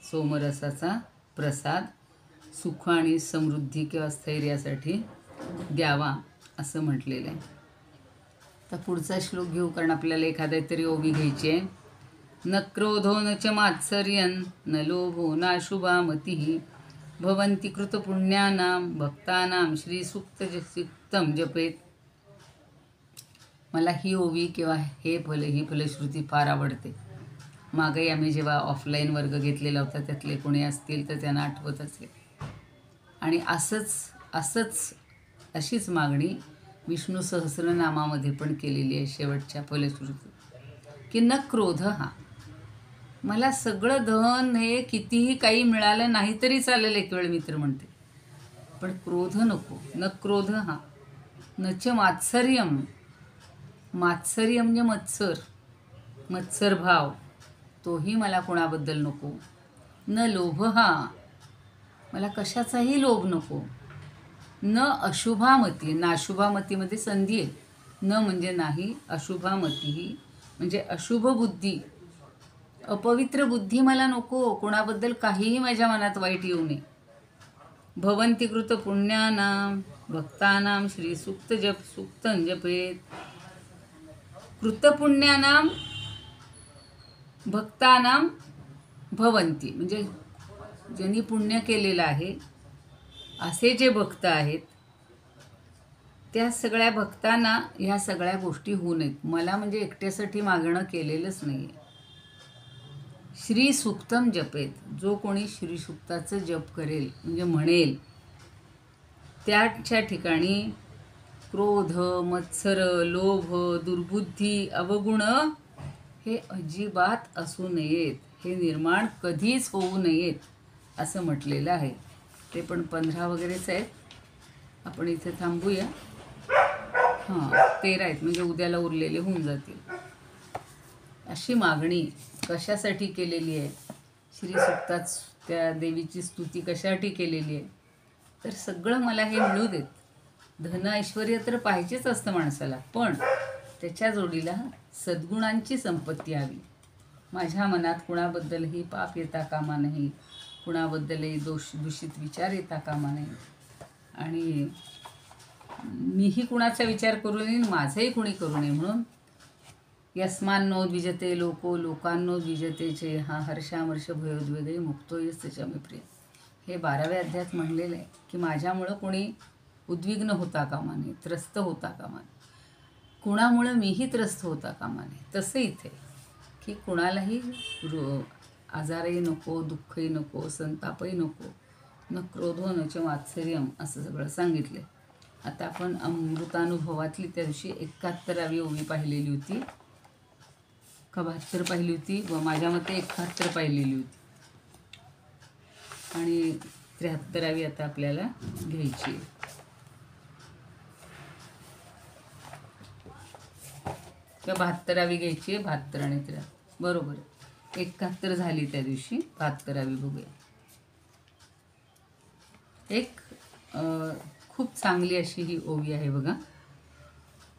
सोमरसाचा प्रसाद सुख आणि समृद्धी किंवा स्थैर्यासाठी द्यावा असं म्हटलेलं आहे. तर पुढचा श्लोक घेऊ, कारण आपल्याला एखाद्या तरी ओवी घ्यायची आहे. न क्रोधो न च मात्सर्यं न लोभो नाशुभा मतिः भवन्ति कृतपुण्यानां भक्तानां श्रीसूक्तं जपेत. मला ही ओवी किंवा ही फलश्रुती फार आवडते. मागही आम्ही जेव्हा ऑफलाईन वर्ग घेतलेला होता त्यातले कोणी असतील तर त्यांना आठवत असेल. आणि अशीच मागणी विष्णू सहस्रनामामध्ये पण केलेली आहे शेवटच्या फलश्रुती, की न क्रोध हा. मला सगळं धन हे कितीही काही मिळालं नाही तरी चालेल, एक वेळ मित्र म्हणते, पण क्रोध नको. न क्रोध हा. न च मात्सर्यम. मात्सर्य म्हणजे मत्सर भाव, तोही मला कोणाबद्दल नको. न लोभ हा. मला कशाचाही लोभ नको. न अशुभामती. नाशुभामतीमध्ये संधी आहे. न म्हणजे नाही, अशुभामती म्हणजे अशुभ बुद्धी, अपवित्र बुद्धी मला नको. कोणाबद्दल काहीही माझ्या मनात वाईट येऊ नये. भवन्ति कृत पुण्यानां भक्तानां सूक्तं जपेत. कृतपुण्यानां भक्तानां भवन्ति म्हणजे ज्यांनी पुण्य केलेलं आहे असे जे भक्त आहेत त्या सगळ्या भक्तांना ह्या सगळ्या गोष्टी होऊ नयेत. मला म्हणजे एकट्यासाठी मागणं केलेलंच नाही आहे. श्रीसूक्तम जपेत. जो कोणी श्रीसूक्ताचं जप करेल म्हणजे म्हणेल, त्याच्या ठिकाणी क्रोध, मत्सर, लोभ, दुर्बुद्धी, अवगुण हे अजिबात असू नयेत. हे निर्माण कधीच होऊ नयेत असं म्हटलेलं आहे. ते पण 15 वगैरेच आहेत. आपण इथे थांबूया. 13 आहेत म्हणजे उद्याला उरलेले होऊन जातील. अशी मागणी कशासाठी केलेली आहे? श्रीसूक्तात त्या देवीची स्तुती कशासाठी केलेली आहे? तर सगळं मला हे मिळू देत. धन ऐश्वर्य तर पाहिजेच असतं माणसाला, पण त्याच्या जोडीला सद्गुणांची संपत्ती हवी. माझ्या मनात कुणाबद्दलही पाप येता कामा नाही, कुणाबद्दलही दूषित विचार येता कामा नाही, आणि मीही कुणाचा विचार करू नये, माझंही कुणी करू नये. म्हणून यस्मान्नो द्विजते लोको लोकांनो द्विजते चे हा हर्षामर्ष भयोद्वेगही मुक्तो यस्तेच्या मे प्रिय. हे 12व्या अध्यायात म्हणलेलं आहे की माझ्यामुळं कोणी उद्विग्न होता कामा नये, त्रस्त होता कामा नये, कुणामुळं मीही त्रस्त होता कामा नये. तसं इथे की कुणालाही आजारही नको, दुःखही नको, संतापही नको. न क्रोधो न च मात्सर्यम असं सगळं सांगितलं. आता आपण अमृतानुभवातली त्या दिवशी 71वी ओवी पाहिलेली होती का 72 पाहिली होती व माझ्या मते 71 पाहिलेली होती आणि 73वी आता आपल्याला घ्यायची आहे. का 72वी घ्यायची आहे. 72 आणि 73 बरोबर आहे. 71 झाली त्या दिवशी. 72वी बघूया. एक खूप चांगली अशी ही ओवी आहे बघा.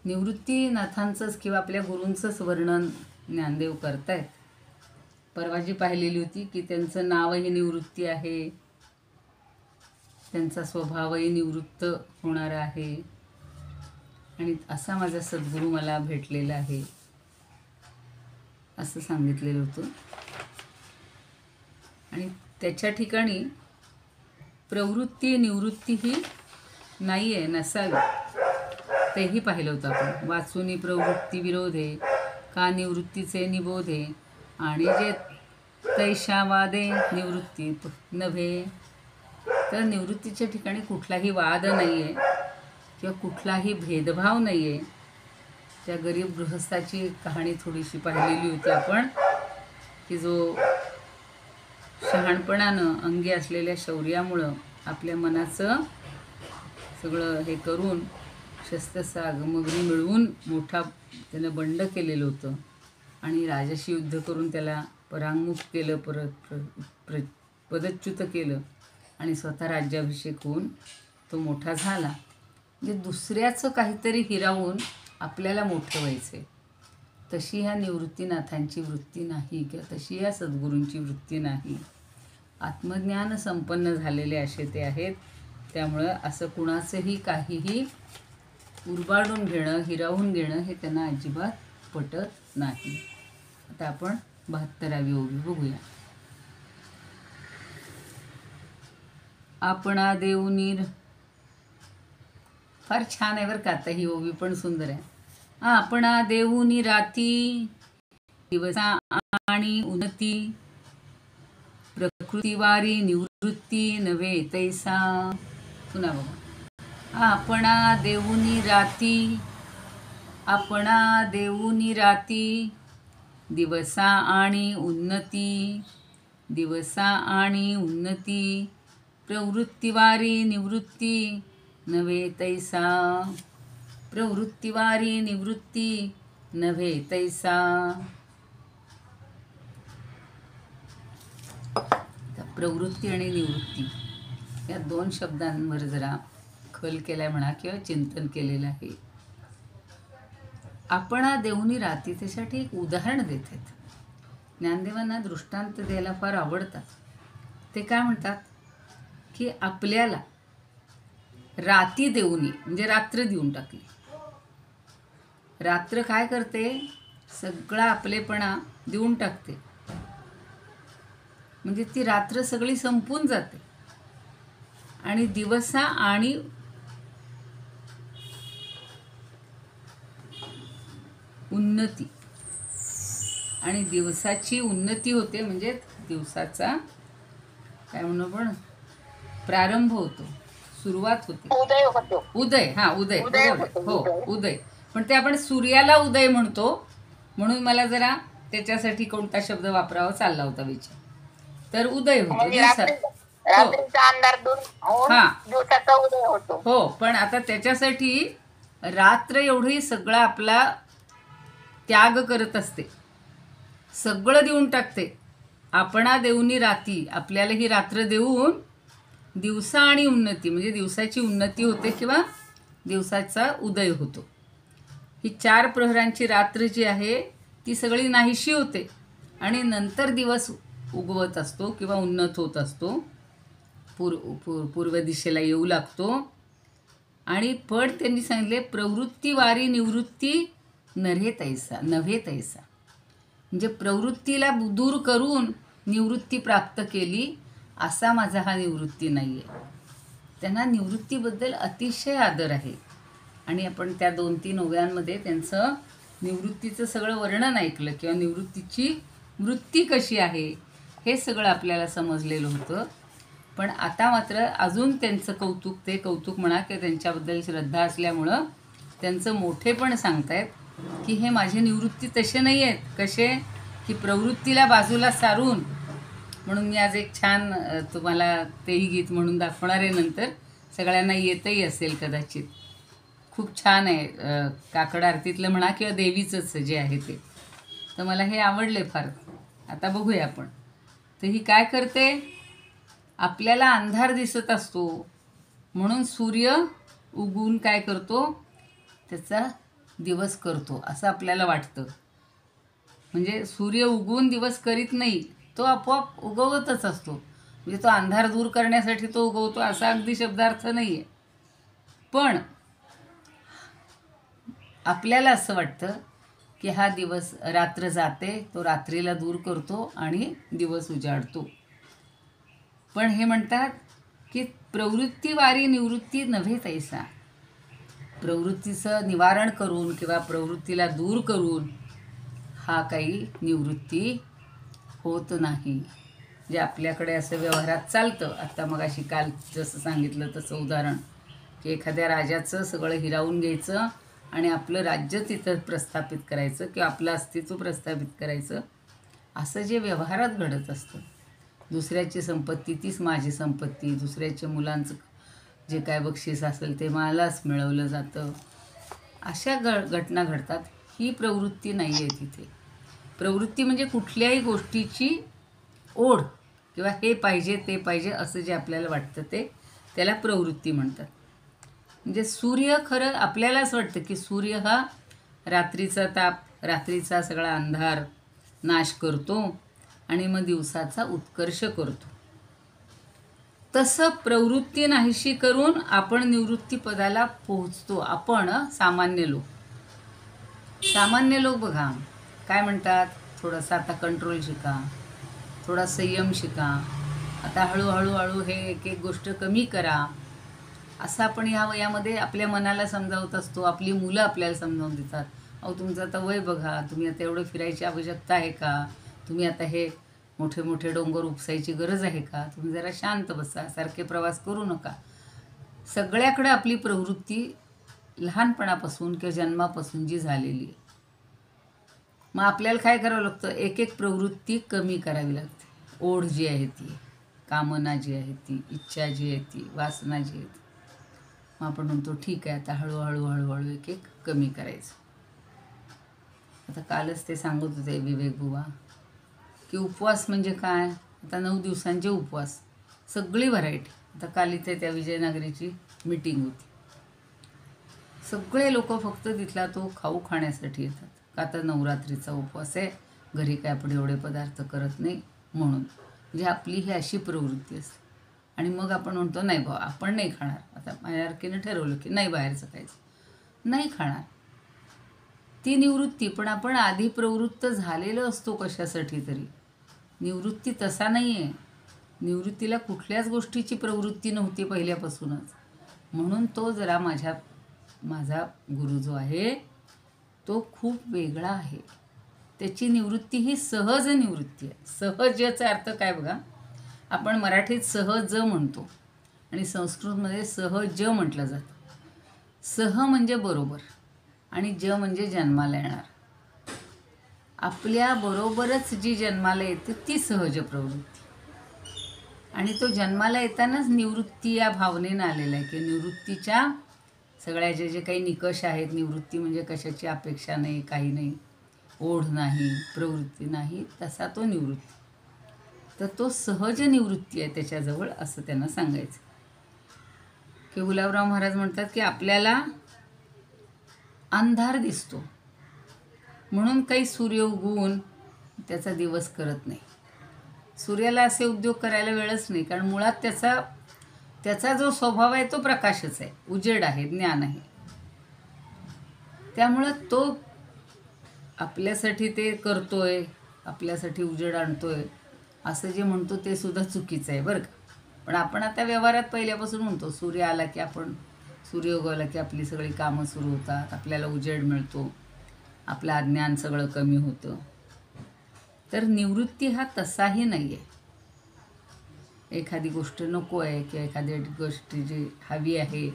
निवृत्तीनाथांचंच किंवा आपल्या गुरूंचंच वर्णन ज्ञानदेव करतायत. परवा जी पाहिलेली होती की त्यांचं नावही निवृत्ती आहे, त्यांचा स्वभावही निवृत्त होणारा आहे आणि असा माझा सद्गुरू मला भेटलेला आहे असं सांगितलेलं होतं. आणि त्याच्या ठिकाणी प्रवृत्ती निवृत्ती ही नाही आहे, नसावी, तेही पाहिलं होतं आपण. वाचुनी प्रवृत्ती विरोधे का निवृत्तीचे निबोधे आणि जे तैशावादे निवृत्ती नव्हे. तर निवृत्तीच्या ठिकाणी कुठलाही वाद नाही आहे किंवा कुठलाही भेदभाव नाही आहे. त्या गरीब गृहस्थाची कहाणी थोडीशी पाहिलेली होती आपण की जो शहाणपणानं अंगी असलेल्या शौर्यामुळं आपल्या मनाचं सगळं हे करून शस्त्रसामग्री मिळवून मोठा त्यानं बंड केलेलं होतं आणि राजाशी युद्ध करून त्याला परांगमुख केलं, पदच्युत केलं आणि स्वतः राज्याभिषेक होऊन तो मोठा झाला. म्हणजे दुसऱ्याचं काहीतरी हिरावून आपल्याला मोठं व्हायचं आहे. तशी ह्या निवृत्तीनाथांची वृत्ती नाही किंवा तशी ह्या सद्गुरूंची वृत्ती नाही. आत्मज्ञान संपन्न झालेले असे ते आहेत. त्यामुळं असं कुणाचंही काहीही उरबाडून घेणं, हिरावून घेणं हे त्यांना अजिबात पटत नाही. आता आपण 72वी ओवी बघूया. आपणा देऊनी, फार छान आहे बरं का. आता ही ओवी पण सुंदर आहे. आपणा देऊनी राती दिवसा आणि उन्नती प्रकृतीवारी निवृत्ती नव्हे तैसा. पुन्हा बघा. आपणा देऊनी राती, आपणा देऊनी राती दिवसा आणि उन्नती, दिवसा आणि उन्नती प्रवृत्तीवारी निवृत्ती नव्हे तैसा, प्रवृत्तीवारी निवृत्ती नव्हे तैसा. प्रवृत्ती आणि निवृत्ती या दोन शब्दांवर जरा खल केलाय म्हणा किंवा चिंतन केलेलं आहे. आपणा देऊनी राती त्यासाठी एक उदाहरण देत आहेत. ज्ञानदेवांना दृष्टांत द्यायला फार आवडतात. ते काय म्हणतात की आपल्याला राती देऊनी म्हणजे रात्र देऊन टाकली. रात्र काय करते, सगळा आपलेपणा देऊन टाकते. म्हणजे ती रात्र सगळी संपून जाते आणि दिवसा आणि उन्नती आणि दिवसाची उन्नती होते. म्हणजे दिवसाचा काय म्हणू आपण प्रारंभ होतो, सुरुवात होते, उदय होतो. उदय. हा उदय, उदय बरोबर. होतो, हो उदय. उदय. पण ते आपण सूर्याला उदय म्हणतो म्हणून मला जरा त्याच्यासाठी कोणता शब्द वापरावा चालला होता विचार. तर उदय होतो म्हणजे दिवसात. रात्रीचा अंधार दूर होऊन हा. दिवसाचा उदय होतो. हो, पण आता त्याच्यासाठी रात्र एवढी सगळा आपला त्याग करत असते, सगळं देऊन टाकते. आपणा देऊनी राती, आपल्याला ही रात्र देऊन दिवसा आणि उन्नती म्हणजे दिवसाची उन्नती होते किंवा दिवसाचा उदय होतो. ही 4 प्रहरांची रात्र जी आहे ती सगळी नाहीशी होते आणि नंतर दिवस उगवत असतो किंवा उन्नत होत असतो, पूर्व दिशेला येऊ लागतो. आणि पण त्यांनी सांगितले प्रवृत्तीवारी निवृत्ती नव्हे तैसा, नव्हे तैसा. म्हणजे प्रवृत्तीला दूर करून निवृत्ती प्राप्त केली असा माझा हा निवृत्ती नाही आहे. त्यांना निवृत्तीबद्दल अतिशय आदर आहे आणि आपण त्या 2-3 ओव्यांमध्ये त्यांचं निवृत्तीचं सगळं वर्णन ऐकलं किंवा निवृत्तीची वृत्ती कशी आहे हे सगळं आपल्याला समजलेलं होतं. पण आता मात्र अजून त्यांचं कौतुक, ते कौतुक म्हणा की त्यांच्याबद्दल श्रद्धा असल्यामुळं त्यांचं मोठेपण सांगतायत की हे माझे निवृत्ती तसे नाही आहेत. कसे की प्रवृत्तीला बाजूला सारून. म्हणून मी आज एक छान तुम्हाला तेही गीत म्हणून दाखवणार आहे नंतर. सगळ्यांना येतही असेल कदाचित. खूप छान आहे. काकड आरतीतलं म्हणा किंवा देवीचंच जे आहे ते. तर मला हे आवडले फार. आता बघूया आपण. तर ही काय करते, आपल्याला अंधार दिसत असतो म्हणून सूर्य उगवून काय करतो, त्याचा दिवस करतो असं आपल्याला वाटतं. म्हणजे सूर्य उगवून दिवस करीत नाही, तो आपोआप उगवतच असतो. म्हणजे तो अंधार दूर करण्यासाठी तो उगवतो असा अगदी शब्दार्थ नाही आहे. पण आपल्याला असं वाटतं की हा दिवस, रात्र जाते, तो रात्रीला दूर करतो आणि दिवस उजाडतो. पण हे म्हणतात की प्रवृत्ती वारी निवृत्ती नव्हे तैसा. प्रवृत्तीचं निवारण करून किंवा प्रवृत्तीला दूर करून हा काही निवृत्ती होत नाही. जे आपल्याकडे असं व्यवहारात चालतं. आता मगाशी काल जसं सांगितलं तसं उदाहरण, की एखाद्या राजाचं सगळं हिरावून घ्यायचं आणि आपलं राज्य तिथं प्रस्थापित करायचं किंवा आपलं अस्तित्व प्रस्थापित करायचं, असं जे व्यवहारात घडत असतं. दुसऱ्याची संपत्ती तीच माझी संपत्ती, दुसऱ्याच्या मुलांचं जे काय बक्षीस असेल ते मलाच मिळवलं जातं, अशा घटना घडतात. ही प्रवृत्ती नाही आहे तिथे. प्रवृत्ती म्हणजे कुठल्याही गोष्टीची ओढ किंवा हे पाहिजे ते पाहिजे असं जे आपल्याला वाटतं ते, त्याला प्रवृत्ती म्हणतात. म्हणजे सूर्य, खरं आपल्याला असं वाटतं की सूर्य हा रात्रीचा ताप, रात्रीचा सगळा अंधार नाश करतो आणि मग दिवसाचा उत्कर्ष करतो. तसं प्रवृत्ती नाहीशी करून आपण निवृत्तीपदाला पोहोचतो. आपण सामान्य लोक बघा काय म्हणतात, थोडंसं आता कंट्रोल शिका, थोडा संयम शिका, आता हळूहळू हे एक एक गोष्ट कमी करा, असं आपण ह्या वयामध्ये आपल्या मनाला समजावत असतो. आपली मुलं आपल्याला समजावून देतात, अहो तुमचं आता वय बघा, तुम्ही आता एवढं फिरायची आवश्यकता आहे का, तुम्ही आता हे मोठे मोठे डोंगर उपसायची गरज आहे का, तुम्ही जरा शांत बसा, सारखे प्रवास करू नका. सगळ्याकडे आपली प्रवृत्ती लहानपणापासून किंवा जन्मापासून जी झालेली आहे. मग आपल्याला काय करावं लागतं, एक एक प्रवृत्ती कमी करावी लागते. ओढ जी आहे ती, कामना जी आहे ती, इच्छा जी आहे ती, वासना जी आहे ती. मग आपण म्हणतो ठीक आहे, आता हळूहळू एक एक कमी करायचं. आता कालच ते सांगत होते विवेक बुवा की उपवास म्हणजे काय. आता 9 दिवसांचे उपवास, सगळी व्हरायटी. आता काल इथे त्या विजयनगरीची मीटिंग होती. सगळे लोक फक्त तिथला तो खाऊ खाण्यासाठी येतात. का तर नवरात्रीचा उपवास आहे, घरी काय आपण एवढे पदार्थ करत नाही म्हणून. म्हणजे आपली ही अशी प्रवृत्ती असते. आणि मग आपण म्हणतो नाही बा आपण नाही खाणार. आता माझ्यासारखीनं ठरवलं की नाही बाहेरचं खायचं, नाही खाणार. ती निवृत्ती. पण आपण आधी प्रवृत्त झालेलं असतो कशासाठी तरी. निवृत्ती तसा नाही आहे. निवृत्तीला कुठल्याच गोष्टीची प्रवृत्ती नव्हती पहिल्यापासूनच. म्हणून तो जरा माझा गुरु जो आहे तो खूप वेगळा आहे. त्याची निवृत्ती ही सहज निवृत्ती आहे. सहज याचा अर्थ काय बघा, आपण मराठीत सहज म्हणतो आणि संस्कृतमध्ये सहज म्हटलं जातं. सह म्हणजे बरोबर आणि म्हणजे जन्माला येणार. आपल्या बरोबरच जी जन्माला येते ती सहज प्रवृत्ती. आणि तो जन्माला येतानाच निवृत्ती या भावनेनं आलेला आहे की निवृत्तीच्या सगळ्या जे काही निकष आहेत. निवृत्ती म्हणजे कशाची अपेक्षा नाही, काही नाही, ओढ नाही, प्रवृत्ती नाही, तसा तो निवृत्ती. तर तो सहज निवृत्ती आहे त्याच्याजवळ, असं त्यांना सांगायचं. की गुलाबराव महाराज म्हणतात की आपल्याला अंधार दिसतो म्हणून काही सूर्य उगवून त्याचा दिवस करत नाही. सूर्याला असे उद्योग करायला वेळच नाही, कारण मुळात त्याचा जो स्वभाव आहे तो प्रकाशच आहे, उजेड आहे, ज्ञान आहे. त्यामुळं तो आपल्यासाठी ते करतोय, आपल्यासाठी उजेड आणतोय असं जे म्हणतो ते सुद्धा चुकीचं आहे बरं का. पण आपण आता व्यवहारात पहिल्यापासून म्हणतो सूर्य आला की सूर्य उगवला की आपली सगळी कामं सुरू होतात, आपल्याला उजेड मिळतो, आपलं अज्ञान सगळं कमी होतं. तर निवृत्ती हा तसाही नाही आहे. एखादी गोष्ट नको आहे किंवा एखाद्या गोष्टी जी हवी आहे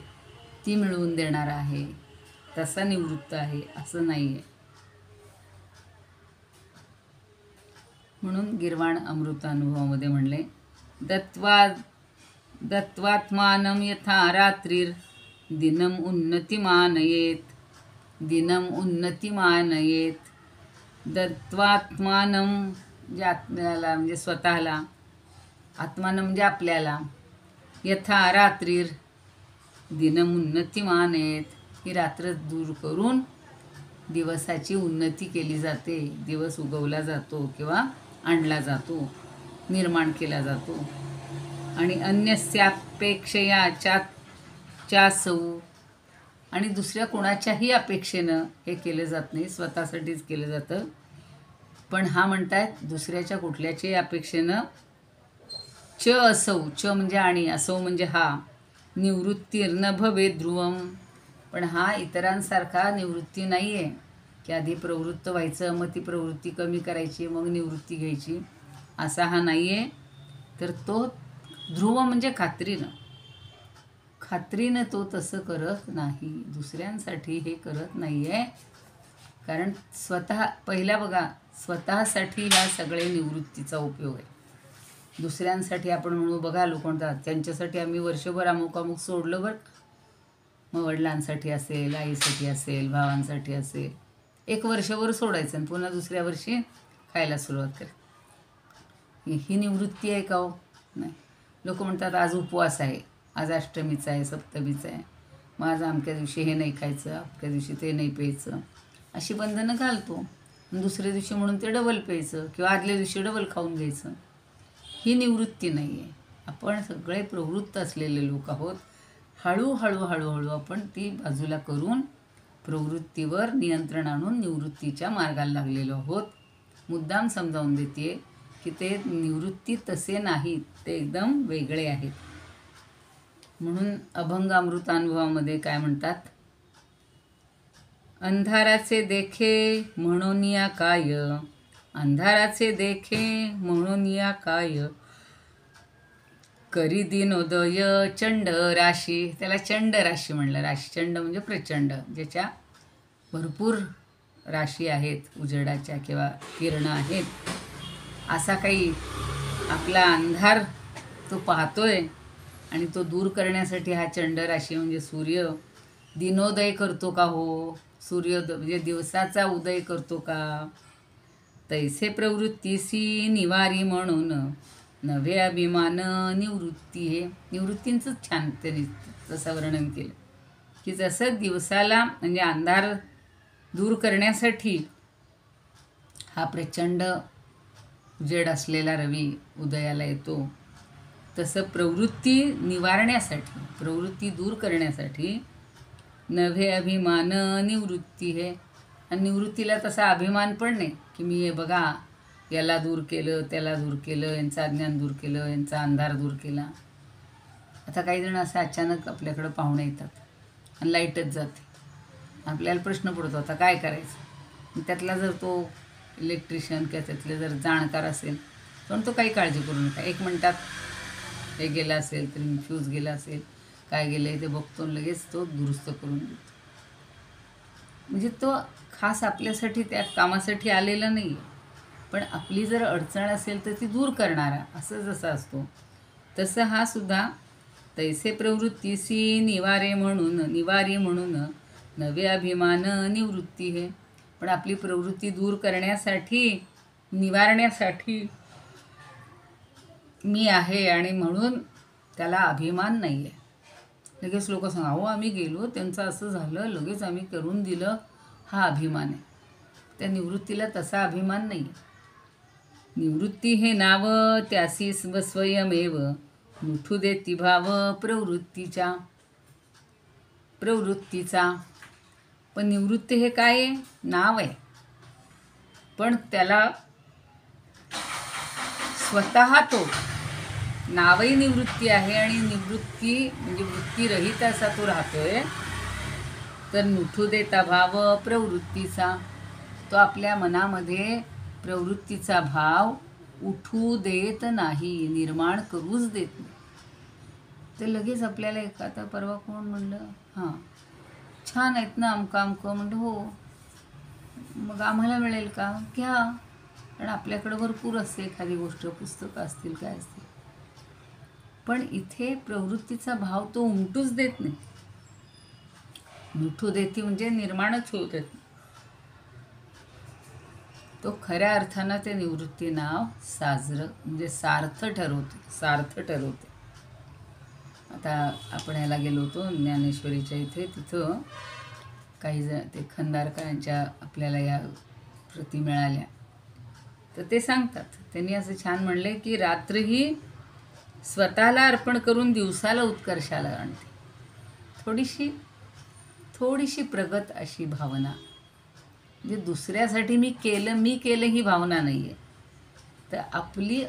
ती मिळवून देणारा आहे, तसा निवृत्त आहे असं नाही आहे. म्हणून गीर्वाण अमृतानुभवामध्ये म्हणले, दत्वात्मानं यथा रात्रीर दिनम उन्नतिमानयेत. दिनम उन्नतिमानयेत. दत्वात्मानं म्हणजे आत्म्याला, म्हणजे स्वतःला, आत्मानं म्हणजे आपल्याला, यथा रात्रीर दिनम उन्नतिमानयेत. ही रात्र दूर करून दिवसाची उन्नती केली जाते. दिवस उगवला जातो किंवा आणला जातो, निर्माण केला जातो. आणि अन्यस्यापेक्षया चासौ, आणि दुसऱ्या कोणाच्याही अपेक्षेनं हे केलं जात नाही, स्वतःसाठीच केलं जातं. पण हा म्हणतायत दुसऱ्याच्या कुठल्याच्याही अपेक्षेनं च असौ, च म्हणजे आणि, असौ म्हणजे हा, निवृत्तीर्न भवेत् ध्रुवम. पण हा इतरांसारखा निवृत्ती नाही आहे की आधी प्रवृत्त व्हायचं, मग ती प्रवृत्ती कमी करायची, मग निवृत्ती घ्यायची, असा हा नाही आहे. तर तो ध्रुव म्हणजे खात्रीनं, खात्रीनं तो तसं करत नाही, दुसऱ्यांसाठी हे करत नाही आहे. कारण स्वतः, पहिला बघा, स्वतःसाठी ह्या सगळे निवृत्तीचा उपयोग आहे. दुसऱ्यांसाठी आपण म्हणू, बघा लोक म्हणतात त्यांच्यासाठी आम्ही वर्षभर अमुक अमुक सोडलं बरं. मग वडिलांसाठी असेल, आईसाठी असेल, भावांसाठी असेल, एक वर्षभर सोडायचं आणि पुन्हा दुसऱ्या वर्षी खायला सुरुवात करायची. ही निवृत्ती आहे का हो? नाही. लोक म्हणतात आज उपवास आहे, आज अष्टमीचा आहे, सप्तमीचा आहे, मग आज अमक्या दिवशी हे नाही खायचं, अमक्या दिवशी ते नाही प्यायचं, अशी बंधनं घालतो. दुसऱ्या दिवशी म्हणून ते डबल प्यायचं किंवा आदल्या दिवशी डबल खाऊन घ्यायचं. ही निवृत्ती नाही आहे. आपण सगळे प्रवृत्त असलेले लोक आहोत. हळूहळू आपण ती बाजूला करून प्रवृत्तीवर नियंत्रण आणून निवृत्तीच्या मार्गाला लागलेलो आहोत. मुद्दाम समजावून देते की ते निवृत्ती तसे नाहीत, ते एकदम वेगळे आहेत. म्हणून अभंग अमृतानुभवामध्ये काय म्हणतात, अंधाराचे देखे म्हणून या काय, अंधाराचे देखे म्हणून या काय, करी दिनोदय चंड राशी. त्याला चंड राशी म्हणलं. राशी, चंड म्हणजे प्रचंड, ज्याच्या भरपूर राशी आहेत, उजेडाच्या किंवा किरणं आहेत. असा काही आपला अंधार तो पाहतोय आणि तो दूर करण्यासाठी हा चंड राशी म्हणजे सूर्य दिनोदय करतो का हो? सूर्योदय म्हणजे दिवसाचा उदय करतो का? तैसे प्रवृत्तीसी निवारी म्हणून नवे अभिमान निवृत्ती. हे निवृत्तींचंच छान त्यांनी तसं वर्णन केलं की जसं दिवसाला म्हणजे अंधार दूर करण्यासाठी हा प्रचंड उजेड असलेला रवी उदयाला येतो, तसं प्रवृत्ती निवारण्यासाठी, प्रवृत्ती दूर करण्यासाठी नवे अभिमान निवृत्ती. हे आणि निवृत्तीला तसा अभिमान पण नाही की मी हे बघा याला दूर केलं, त्याला दूर केलं, यांचं अज्ञान दूर केलं, यांचा अंधार दूर केला. आता काही जण असं अचानक आपल्याकडं पाहुणे येतात आणि लाईटच जाते. आपल्याला प्रश्न पडतो आता काय करायचं. त्यातला जर तो इलेक्ट्रिशियन किंवा त्यातले जर जाणकार असेल पण तो काही काळजी करू नका. 1 मिनिटात हे गेलं असेल तरी फ्यूज गेला असेल, काय गेलं आहे ते बघतो, लगेच तो दुरुस्त करून देतो. म्हणजे तो खास आपल्यासाठी त्या कामासाठी आलेला नाही आहे, पण आपली जर अडचण असेल तर ती दूर करणारा असं जसं असतो तसं हा सुद्धा तैसे प्रवृत्तीसी निवारी म्हणून नवे अभिमान निवृत्ती. हे पण आपली प्रवृत्ती दूर करण्यासाठी, निवारण्यासाठी मी आहे आणि म्हणून त्याला अभिमान नाही आहे. लगेच लोक सांगा अहो आम्ही गेलो त्यांचं असं झालं, लगेच आम्ही करून दिलं, हा अभिमान आहे. त्या निवृत्तीला तसा अभिमान नाही आहे. निवृत्ती हे नाव त्यासी स्वयमेव मुठू देती भाव प्रवृत्तीचा. पण निवृत्ती हे काय आहे? नाव आहे. पण त्याला स्वतः तो नावही निवृत्ती आहे आणि निवृत्ती म्हणजे वृत्तीरहित असा तो राहतोय. तर मुठू देता भाव प्रवृत्तीचा, तो आपल्या मनामध्ये प्रवृत्तीचा भाव उठू देत नाही, निर्माण करूच देत नाही. ते लगेच आपल्याला आता परवा कोण म्हणलं, हां छान आहेत ना अमकं अमकं, म्हणलं हो, मग आम्हाला मिळेल का, घ्या. कारण आपल्याकडं भरपूर असते एखादी गोष्ट, पुस्तकं असतील काय असतील. पण इथे प्रवृत्तीचा भाव तो उमटूच देत नाही. मिठू देती म्हणजे निर्माणच होत देत नाही. तो खऱ्या अर्थानं ते निवृत्ती नाव साजरं म्हणजे सार्थ ठरवते. आता आपण ह्याला गेलो होतो ज्ञानेश्वरीच्या इथे, तिथं काही जण ते खंदारकरांच्या आपल्याला या प्रती मिळाल्या, तर ते सांगतात, त्यांनी असं छान म्हणले की रात्र ही स्वतःला अर्पण करून दिवसाला उत्कर्षाला आणते. थोडीशी प्रगत अशी भावना, म्हणजे दुसऱ्यासाठी मी केलं ही भावना नाही आहे, तर आपली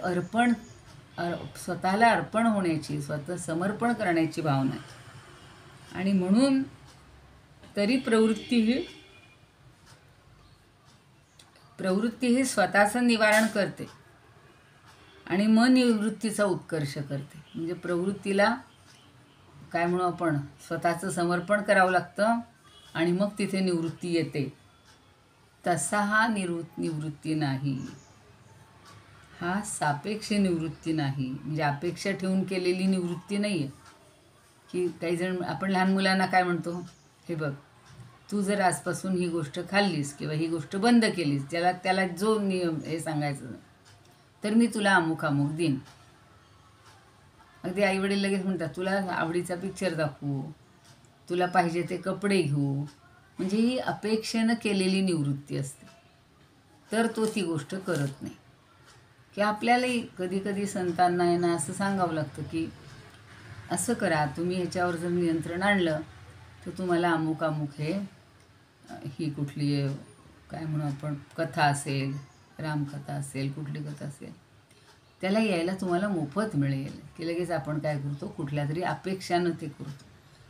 स्वतःला अर्पण होण्याची, स्वतः समर्पण करण्याची भावना आहे. आणि म्हणून तरी प्रवृत्ती ही स्वतःचं निवारण करते आणि मन निवृत्तीचा उत्कर्ष करते. म्हणजे प्रवृत्तीला काय म्हणू आपण, स्वतःचं समर्पण करावं लागतं आणि मग तिथे निवृत्ती येते. तसा हा निवृत्ती नाही, हा सापेक्ष निवृत्ती नाही. म्हणजे अपेक्षा ठेवून केलेली निवृत्ती नाही आहे. की काही जण, आपण लहान मुलांना काय म्हणतो, हे बघ तू जर आजपासून ही गोष्ट खाल्लीस किंवा ही गोष्ट बंद केलीस, त्याला जो नियम हे सांगायचं, तर मी तुला अमुक देईन. अगदी आईवडील लगेच म्हणतात, तुला आवडीचा पिक्चर दाखवू, तुला पाहिजे ते कपडे घेऊ. म्हणजे ही अपेक्षेनं केलेली निवृत्ती असते, तर तो ती गोष्ट करत नाही. की आपल्यालाही कधी कधी संतांना आहे ना असं सांगावं लागतं की असं करा, तुम्ही ह्याच्यावर जर नियंत्रण आणलं तर तुम्हाला अमुक ही कुठली काय म्हणू आपण, कथा असेल, रामकथा असेल, कुठली कथा असेल, त्याला यायला तुम्हाला मोफत मिळेल. की लगेच आपण काय करतो, कुठल्या तरी अपेक्षानं ते करतो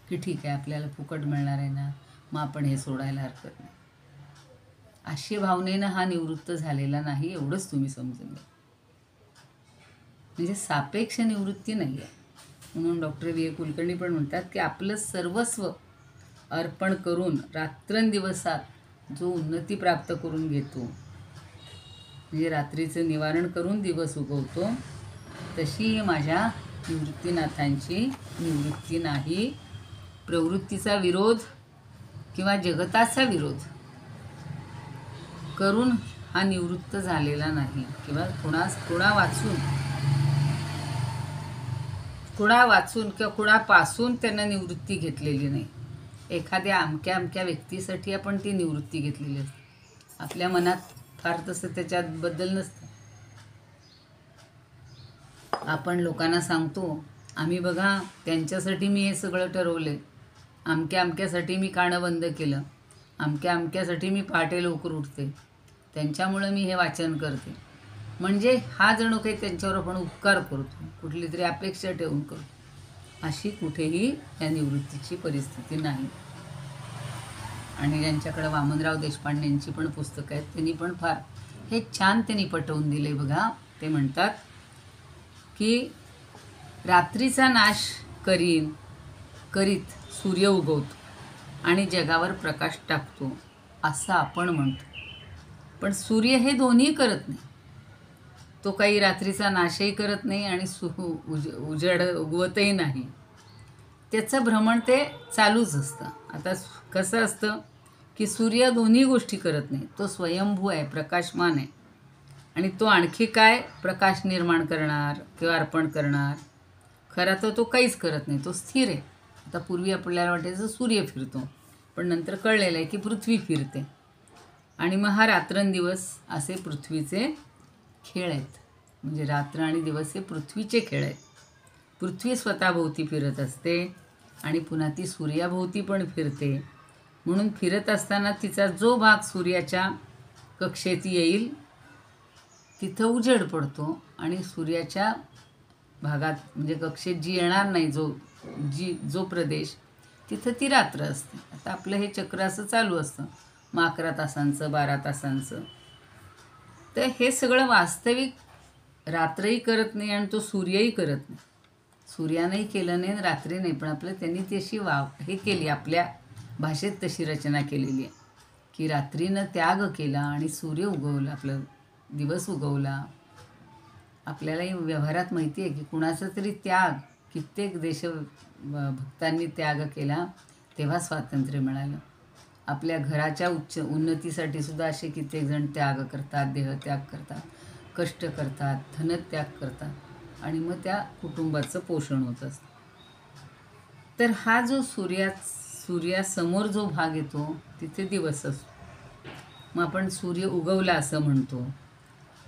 की ठीक आहे आपल्याला फुकट मिळणार आहे ना, मग आपण हे सोडायला हरकत नाही. अशी भावनेनं हा निवृत्त झालेला नाही, एवढंच तुम्ही समजून घ्या. म्हणजे सापेक्ष निवृत्ती नाही आहे. म्हणून डॉक्टर व्ही ए कुलकर्णी पण म्हणतात की आपलं सर्वस्व अर्पण करून रात्रंदिवसात जो उन्नती प्राप्त करून घेतो, म्हणजे रात्रीचं निवारण करून दिवस उगवतो, तशी माझ्या निवृत्तीनाथांची निवृत्ती नाही. प्रवृत्तीचा विरोध किंवा जगताचा विरोध करून हा निवृत्त झालेला नाही. किंवा कुणा वाचून किंवा कुणापासून त्यांना निवृत्ती घेतलेली नाही. एखाद्या अमक्या व्यक्तीसाठी आपण ती निवृत्ती घेतलेली असते. आपल्या मनात फार तसं त्याच्याबद्दल नसतं. आपण लोकांना सांगतो, आम्ही बघा त्यांच्यासाठी मी हे सगळं ठरवलं, अमक्यासाठी मी खाणं बंद केलं, अमक्यासाठी मी पहाटे लवकर उठते, त्यांच्यामुळं मी हे वाचन करते. म्हणजे हा जणू काही त्यांच्यावर आपण उपकार करतो, कुठली तरी अपेक्षा ठेवून करतो. अशी कुठेही या निवृत्तीची परिस्थिती नाही. आणि ज्यांच्याकडं वामनराव देशपांडेंची पण पुस्तकं आहेत, त्यांनी पण फार हे छान त्यांनी पटवून दिले बघा. ते म्हणतात की रात्रीचा नाश करीत सूर्य उगवतो आणि जगावर प्रकाश टाकतो असं आपण म्हणतो. पण सूर्य हे दोन्ही करत नाही. तो काही रात्रीचा नाशही करत नाही आणि उजेड उगवतही नाही. त्याचं भ्रमण ते चालूच असतं. आता कसं असतं की सूर्य दोन्ही गोष्टी करत नाही, तो स्वयंभू आहे, प्रकाशमान आहे. आणि तो आणखी काय प्रकाश निर्माण करणार किंवा अर्पण करणार, खरा तर तो काहीच करत नाही, तो स्थिर आहे. आता पूर्वी आपल्याला वाटायचं सूर्य फिरतो, पण नंतर कळलेलं आहे की पृथ्वी फिरते. आणि मग हा रात्रंदिवस असे पृथ्वीचे खेळ आहेत. म्हणजे रात्र आणि दिवस हे पृथ्वीचे खेळ आहेत. पृथ्वी स्वतःभोवती फिरत असते आणि पुन्हा ती सूर्याभोवती पण फिरते. म्हणून फिरत असताना तिचा जो भाग सूर्याच्या कक्षेत येईल तिथं उजेड पडतो आणि सूर्याच्या भागात म्हणजे कक्षेत जी येणार नाही जो प्रदेश, तिथं ती रात्र असते. आता आपलं हे चक्र असं चालू असतं, मग 11 तासांचं 12 तासांचं. तर हे सगळं वास्तविक रात्रही करत नाही आणि तो सूर्यही करत नाही. सूर्यानंही केलं नाही आणि रात्री नाही, पण आपलं त्यांनी ती अशी हे केली, आपल्या भाषेत तशी रचना केलेली आहे की रात्रीनं त्याग केला आणि सूर्य उगवला, आपलं दिवस उगवला. आपल्यालाही व्यवहारात माहिती आहे की कुणाचा तरी त्याग, कित्येक भक्तांनी त्याग केला तेव्हा स्वातंत्र्य मिळालं. आपल्या घराच्या उन्नतीसाठी सुद्धा असे कित्येक जण त्याग करतात, देहत्याग करतात, कष्ट करतात, धनत्याग करतात आणि मग त्या कुटुंबाचं पोषण होत असतं. तर हा जो सूर्यासमोर जो भाग येतो तिथे दिवस असतो. मग आपण सूर्य उगवला असं म्हणतो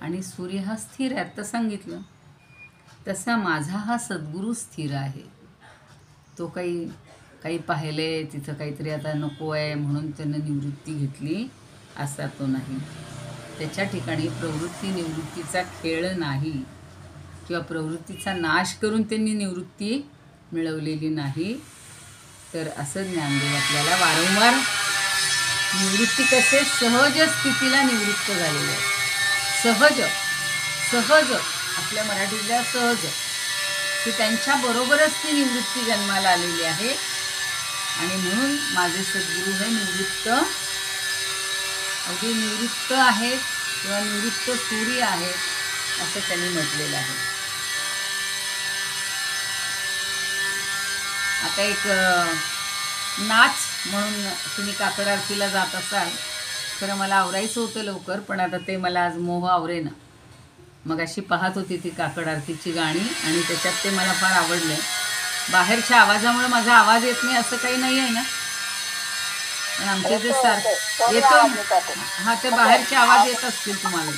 आणि सूर्य हा स्थिर आहे. आता सांगितलं तसा माझा हा सद्गुरू स्थिर आहे. तो काही पाहिले तिथं काहीतरी आता नको आहे म्हणून त्यानं निवृत्ती घेतली असा तो नाही. त्याच्या ठिकाणी प्रवृत्ती निवृत्तीचा खेळ नाही किंवा प्रवृत्तीचा नाश करून त्यांनी निवृत्ती मिळवलेली नाही. तर असं ज्ञानदेव आपल्याला वारंवार निवृत्ती कसे सहज स्थितीला निवृत्त झालेले आहे. सहज आपल्या मराठीतल्या सहज की त्यांच्याबरोबरच ती निवृत्ती जन्माला आलेली आहे. आणि म्हणून माझे सद्गुरू हे अगदी निवृत्त आहेत किंवा निवृत्त सूर्य आहेत असं त्यांनी म्हटलेलं आहे. आता एक नाच म्हणून तुम्ही काकड आरतीला जात असाल. खरं मला आवरायचं होतं लवकर, पण आता ते मला आज मोह आवरेना. मग अशी पाहत होती ती काकड आरतीची गाणी आणि त्याच्यात ते मला फार आवडलं. बाहेरच्या आवाजामुळे माझा आवाज येत नाही असं काही नाही आहे ना? पण आमच्या ते सारखं येतो. हा, ते बाहेरचे आवाज येत असतील तुम्हाला.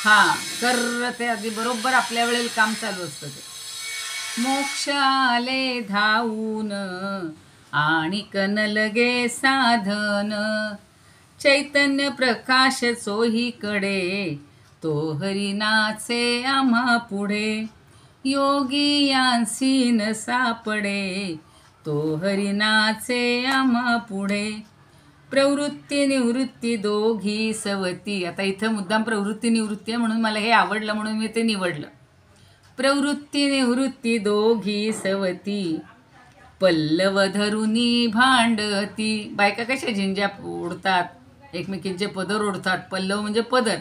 हां, कर ते अगदी बरोबर आपल्या वेळेला काम चालू असतं ते. मोक्ष आले धावून आणि कन लगे साधन, चैतन्य प्रकाश चोहीकडे, तो हरिनाचे आम्हा पुढे. योगी यांसी न सापडे, तो हरिनाचे आम्हा पुढे. प्रवृत्ती निवृत्ती दोघी सवती. आता इथं मुद्दाम प्रवृत्ती निवृत्ती आहे म्हणून मला हे आवडलं म्हणून मी ते निवडलं. प्रवृत्ती निवृत्ती दोघी सवती, पल्लव धरुनी भांडती. बायका कशा झिंज्या ओढतात, एकमेकींचे पदर ओढतात. पल्लव म्हणजे पदर.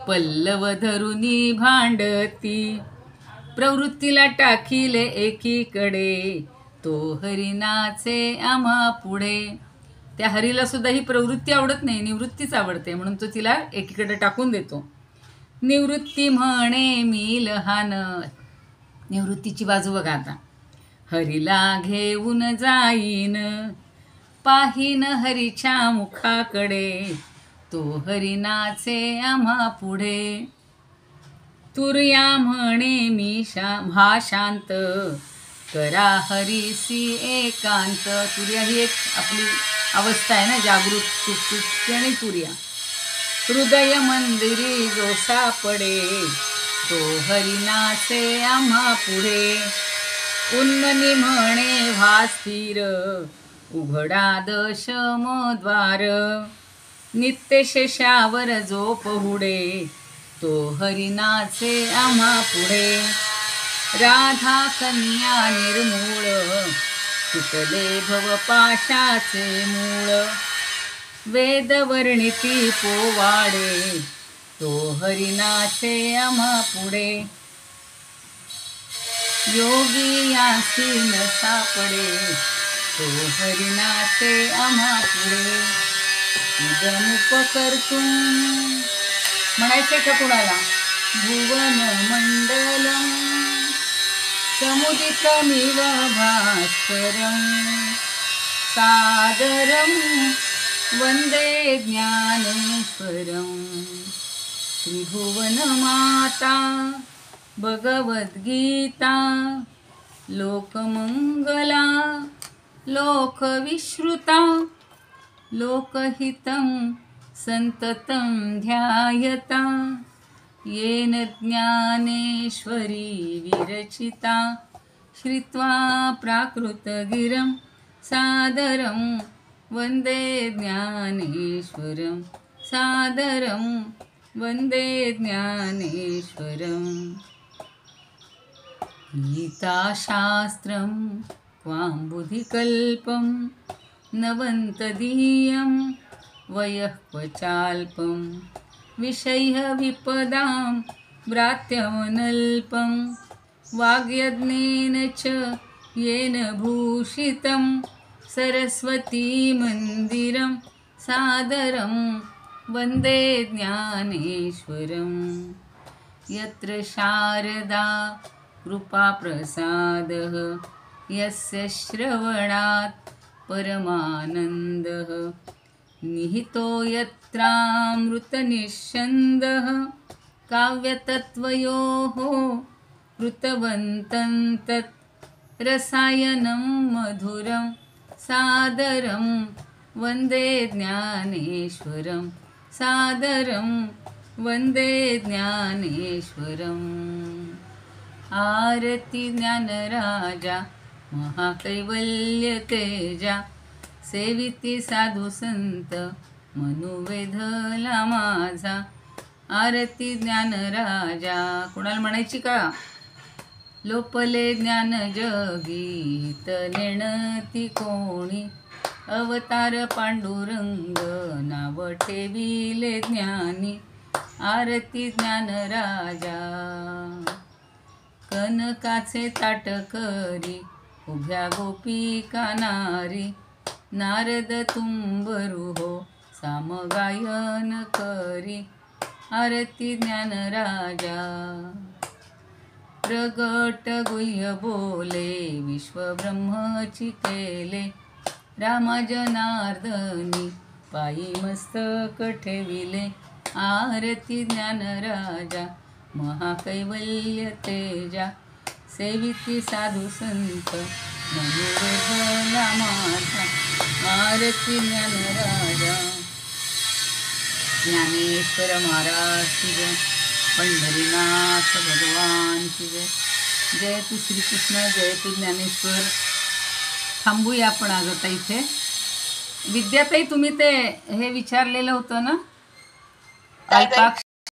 पल्लव धरुनी भांडती, प्रवृत्तीला टाकीले एकीकडे, तो हरिनाचे आम्हा पुढे. त्या हरीला सुद्धा ही प्रवृत्ती आवडत नाही, निवृत्तीच आवडते म्हणून तो तिला एकीकडे टाकून देतो. निवृत्ती म्हणे मी लहान. निवृत्तीची बाजू बघा आता. हरीला घेऊन जाईन, पाहीन हरीच्या मुखाकडे, तो हरिनाचे आम्हा पुढे. तुर्या म्हणे मी हा शांत, करा हरीसी एकांत. तुर्या ही एक आपली अवस्था आहे ना, जागृत सुखी. आणि तुर्या हृदय मंदिरी जो सापडे, तो हरिनाचे आम्हा पुढे. उन्मनी म्हणे व्हा स्थिर, उघडा दशमद्वार, नित्य शेषावर जो पहुडे, तो हरिनाचे आम्हा पुढे. राधा कन्या निर्मूळ, सुटले भवपाशाचे मूळ, वेदवर्णिती पोवाडे, तो हरिनाचे आम्हा पुढे. योगी यांसी न सापडे, तो हरिनाचे आम्हा पुढे. इदमुपकर्तुं म्हणायचे का कुणाला? भुवन मंडलम समुदितमिव भास्करं, सादरं वंदे ज्ञानेश्वरं. त्रिभुवनमाता भगवद्गीता, लोकमंगला लोकविश्रुता, लोकहितं संततं ध्यायता, येन ज्ञानेश्वरी विरचिता. श्रुत्वा प्राकृतगिरं सादरं वन्दे ज्ञानेश्वरं, सादरं वन्दे ज्ञानेश्वरम् गीताशास्त्रं त्वां बुधिकल्पं नवन्तदीयं वयः क्वचाल्पं विषयः विपदां व्रात्यमनल्पं वाग्यज्ञेन च येन भूषितं सरस्वतीमन्दिरं सादरं वन्दे ज्ञानेश्वरम् यत्र शारदा कृपाप्रसादः यस्य श्रवणात् परमानन्दः निहितो यत्रामृतनिःस्यन्दः काव्यतत्त्वयोः कृतवन्तं तत् रसायनं मधुरं सादरं वन्दे ज्ञानेश्वरं सादरं वन्दे ज्ञानेश्वरम् आरती ज्ञानराजा महाकैवल्यतेजा सेविती साधू संत मनुवेधला माझा आरती ज्ञानराजा कोणाला म्हणायची का लोपले ज्ञान जगीत नेणती कोणी अवतार पांडुरंग नाव ठेविले ज्ञानी आरती ज्ञानराजा कनकाचे ताट करी उभ्या गोपिका नारी नारद तुंबरू हो सामगायन करी आरती ज्ञानराजा प्रगट गुह्य बोले विश्वब्रह्मची केले रामा जनार्दनी पायी मस्तक ठेविले आरती ज्ञानराजा महाकैवल्य तेजा सेविती साधू संत मनुवेधला माझा आरती ज्ञानराजा ज्ञानेश्वर महाराज की जय पंढरीनाथ भगवान की जय जय तू श्रीकृष्ण जय तू ज्ञानेश्वर थांबूया आपण आज आता इथे विद्याताई तुम्ही ते हे विचारलेलं होतं ना काय? अल्पाक्ष